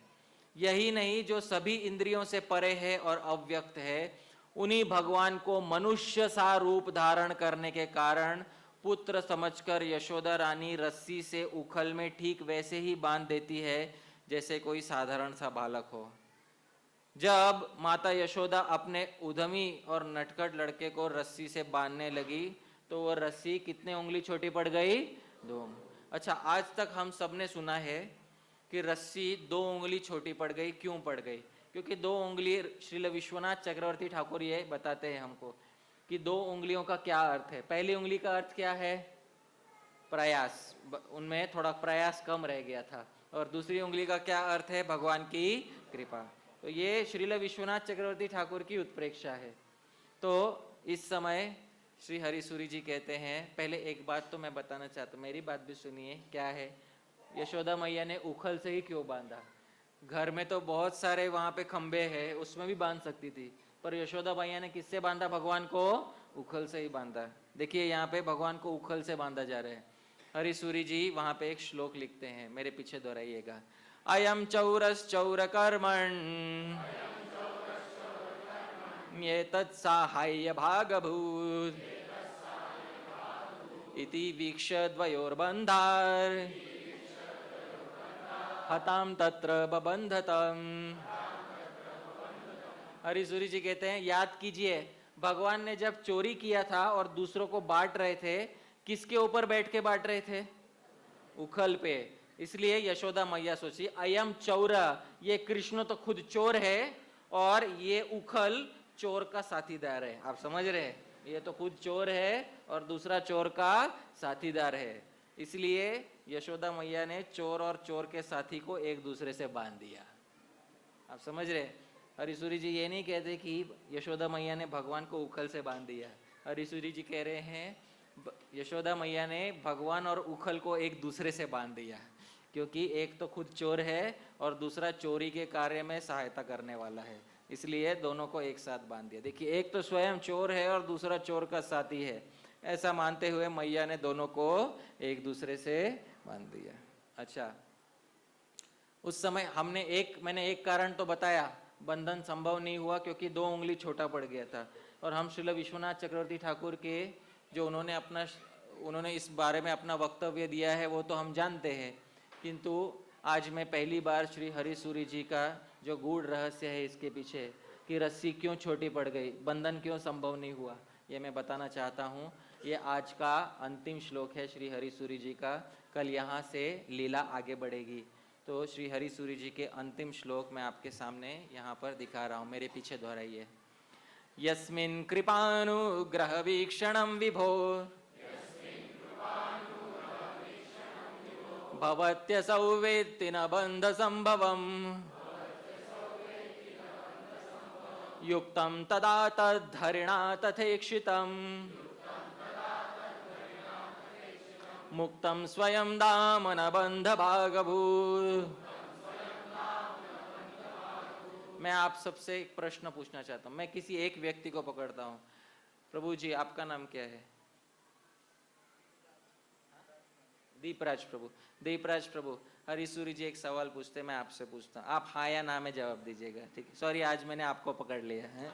यही नहीं, जो सभी इंद्रियों से परे है और अव्यक्त है, उन्हीं भगवान को मनुष्य सा रूप धारण करने के कारण पुत्र समझकर यशोदा रानी रस्सी से उखल में ठीक वैसे ही बांध देती है जैसे कोई साधारण सा बालक हो। जब माता यशोदा अपने उद्यमी और नटखट लड़के को रस्सी से बांधने लगी तो वो रस्सी कितने उंगली छोटी पड़ गई? 2। अच्छा, आज तक हम सबने सुना है कि रस्सी 2 उंगली छोटी पड़ गई। क्यों पड़ गई? क्योंकि 2 उंगली, श्रील विश्वनाथ चक्रवर्ती ठाकुर ये बताते हैं हमको कि 2 उंगलियों का क्या अर्थ है। पहली उंगली का अर्थ क्या है? प्रयास, उनमें थोड़ा प्रयास कम रह गया था। और दूसरी उंगली का क्या अर्थ है? भगवान की कृपा। तो ये श्रील विश्वनाथ चक्रवर्ती ठाकुर की उत्प्रेक्षा है। तो इस समय श्री हरिसूरी जी कहते हैं, पहले एक बात तो मैं बताना चाहता हूँ, मेरी बात भी सुनिए। क्या है? यशोदा मैया ने उखल से ही क्यों बांधा? घर में तो बहुत सारे वहां पे खंबे हैं, उसमें भी बांध सकती थी, पर यशोदा मैया ने किससे बांधा भगवान को? उखल से ही बांधा। देखिए यहाँ पे भगवान को उखल से बांधा जा रहा है। हरिसूरी जी वहां पे एक श्लोक लिखते हैं, मेरे पीछे दोहराइएगा। अयम चौरश्चौर कर्मण ये तत्साहाय्य भागभूत इति वीक्ष द्वयोर्बन्धार हताम तत्र बबंधतम। हरिसूरी जी कहते हैं, याद कीजिए भगवान ने जब चोरी किया था और दूसरों को बांट रहे थे, किसके ऊपर बैठ के बांट रहे थे? उखल पे। इसलिए यशोदा मैया सोची, अयम चौरा, ये कृष्ण तो खुद चोर है और ये उखल चोर का साथीदार है। आप समझ रहे हैं? ये तो खुद चोर है और दूसरा चोर का साथीदार है। इसलिए यशोदा मैया ने चोर और चोर के साथी को एक दूसरे से बांध दिया। आप समझ रहे? हरिसूरी जी ये नहीं कहते कि यशोदा मैया ने भगवान को उखल से बांध दिया। हरिसूरी जी कह रहे हैं यशोदा मैया ने भगवान और उखल को एक दूसरे से बांध दिया, क्योंकि एक तो खुद चोर है और दूसरा चोरी के कार्य में सहायता करने वाला है, इसलिए दोनों को एक साथ बांध दिया। देखिए, एक तो स्वयं चोर है और दूसरा चोर का साथी है, ऐसा मानते हुए मैया ने दोनों को एक दूसरे से बांध दिया। अच्छा, उस समय मैंने एक कारण तो बताया, बंधन संभव नहीं हुआ क्योंकि 2 उंगली छोटा पड़ गया था। और हम श्रील विश्वनाथ चक्रवर्ती ठाकुर के जो उन्होंने इस बारे में अपना वक्तव्य दिया है वो तो हम जानते हैं, किंतु आज मैं पहली बार श्री हरिसूरी जी का जो गूढ़ रहस्य है इसके पीछे, कि रस्सी क्यों छोटी पड़ गई, बंधन क्यों संभव नहीं हुआ, ये मैं बताना चाहता हूँ। ये आज का अंतिम श्लोक है श्री हरिसूरी जी का। कल यहाँ से लीला आगे बढ़ेगी। तो श्री हरिसूरी जी के अंतिम श्लोक मैं आपके सामने यहाँ पर दिखा रहा हूँ, मेरे पीछे दोहराइए। यस्मिन् कृपानुग्रह वीक्षणं विभो भवत्यसौ वेत्ति न बन्ध संभवम् युक्तं तदा तद्धरिणा तथेक्षितम् मुक्तं स्वयं दामन बन्ध भागभूत् मैं आप सबसे एक प्रश्न पूछना चाहता हूँ। मैं किसी एक व्यक्ति को पकड़ता हूँ। प्रभु जी, आपका नाम क्या है? दीपराज प्रभु। दीपराज प्रभु, हरीसूरी जी एक सवाल पूछते, मैं आपसे पूछता हूँ, आप हाँ या ना में जवाब दीजिएगा, ठीक है? सॉरी, आज मैंने आपको पकड़ लिया है।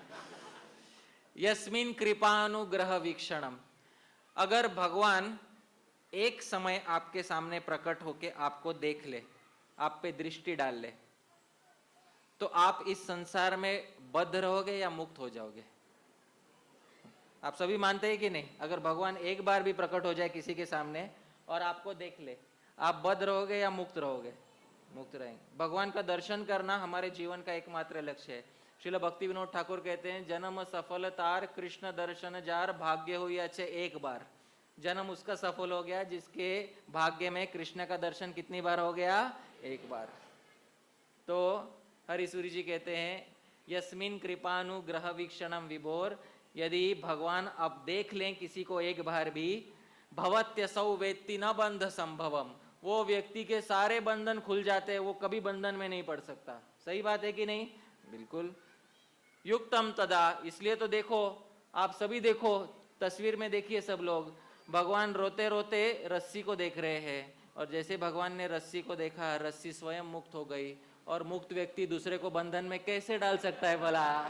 यस्मिन कृपानुग्रह वीक्षणम, अगर भगवान एक समय आपके सामने प्रकट होके आपको देख ले, आप पे दृष्टि डाल ले, तो आप इस संसार में बद्ध रहोगे या मुक्त हो जाओगे? आप सभी मानते हैं कि नहीं? अगर भगवान एक बार भी प्रकट हो जाए किसी के सामने और आपको देख ले, आप बद्ध रहोगे या मुक्त रहोगे? मुक्त रहेंगे। भगवान का दर्शन करना हमारे जीवन का एकमात्र लक्ष्य है। श्रील भक्ति विनोद ठाकुर कहते हैं, जन्म सफल तार कृष्ण दर्शन जार, भाग्य हुई अच्छे एक बार। जन्म उसका सफल हो गया जिसके भाग्य में कृष्ण का दर्शन कितनी बार हो गया? एक बार। तो हरिसूरी जी कहते हैं, यस्मिन कृपानुग्रह वीक्षणम विभोर, यदि भगवान अब देख लें किसी को एक बार भी, भवत्यसौ वेत्ति न बंध संभवम, वो व्यक्ति के सारे बंधन खुल जाते हैं, वो कभी बंधन में नहीं पड़ सकता। सही बात है कि नहीं? बिल्कुल। युक्तम तदा, इसलिए तो देखो, आप सभी देखो, तस्वीर में देखिए सब लोग, भगवान रोते रोते रस्सी को देख रहे हैं, और जैसे भगवान ने रस्सी को देखा, रस्सी स्वयं मुक्त हो गई, और मुक्त व्यक्ति दूसरे को बंधन में कैसे डाल सकता है भला?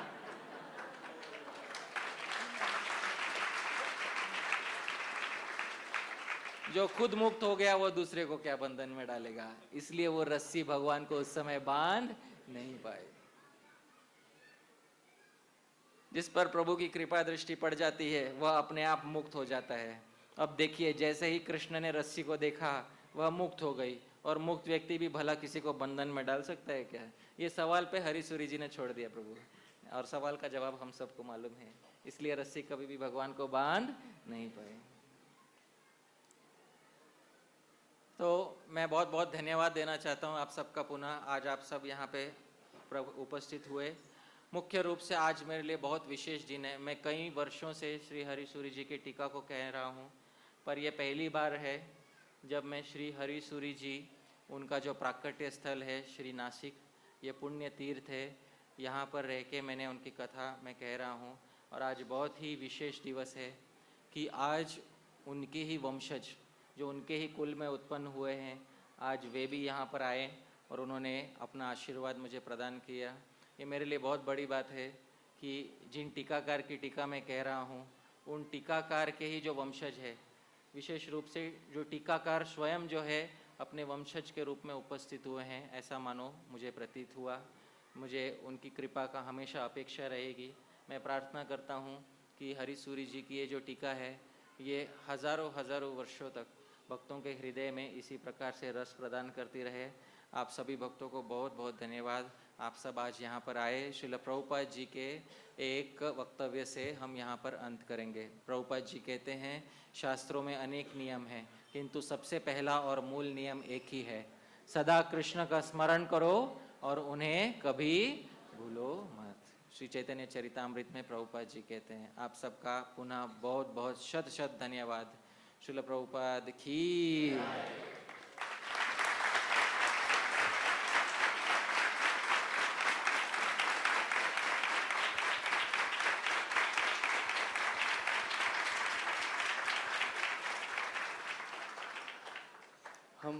जो खुद मुक्त हो गया वो दूसरे को क्या बंधन में डालेगा? इसलिए वो रस्सी भगवान को उस समय बांध नहीं पाए। जिस पर प्रभु की कृपा दृष्टि पड़ जाती है वह अपने आप मुक्त हो जाता है। अब देखिए, जैसे ही कृष्ण ने रस्सी को देखा वह मुक्त हो गई, और मुक्त व्यक्ति भी भला किसी को बंधन में डाल सकता है क्या? ये सवाल पे हरिसूरी जी ने छोड़ दिया प्रभु, और सवाल का जवाब हम सबको मालूम है। इसलिए रस्सी कभी भी भगवान को बांध नहीं पाए। तो मैं बहुत बहुत धन्यवाद देना चाहता हूँ आप सबका पुनः, आज आप सब यहाँ पे उपस्थित हुए। मुख्य रूप से आज मेरे लिए बहुत विशेष दिन है। मैं कई वर्षों से श्री हरिसूरी जी की टीका को कह रहा हूँ, पर यह पहली बार है जब मैं श्री हरिसूरी जी, उनका जो प्राकट्य स्थल है श्री नासिक, ये पुण्य तीर्थ है, यहाँ पर रह के मैंने उनकी कथा मैं कह रहा हूँ। और आज बहुत ही विशेष दिवस है कि आज उनके ही वंशज, जो उनके ही कुल में उत्पन्न हुए हैं, आज वे भी यहाँ पर आए और उन्होंने अपना आशीर्वाद मुझे प्रदान किया। ये मेरे लिए बहुत बड़ी बात है कि जिन टीकाकार की टीका मैं कह रहा हूँ, उन टीकाकार के ही जो वंशज है, विशेष रूप से जो टीकाकार स्वयं जो है अपने वंशज के रूप में उपस्थित हुए हैं, ऐसा मानो मुझे प्रतीत हुआ। मुझे उनकी कृपा का हमेशा अपेक्षा रहेगी। मैं प्रार्थना करता हूँ कि हरिसूरी जी की ये जो टीका है, ये हज़ारों हज़ारों वर्षों तक भक्तों के हृदय में इसी प्रकार से रस प्रदान करती रहे। आप सभी भक्तों को बहुत बहुत धन्यवाद। आप सब आज यहाँ पर आए। श्रील प्रभुपाद जी के एक वक्तव्य से हम यहाँ पर अंत करेंगे। प्रभुपाद जी कहते हैं, शास्त्रों में अनेक नियम हैं, किंतु सबसे पहला और मूल नियम एक ही है, सदा कृष्ण का स्मरण करो और उन्हें कभी भूलो मत। श्री चैतन्य चरितामृत में प्रभुपाद जी कहते हैं। आप सबका पुनः बहुत बहुत शत शत धन्यवाद। श्रील प्रभुपाद की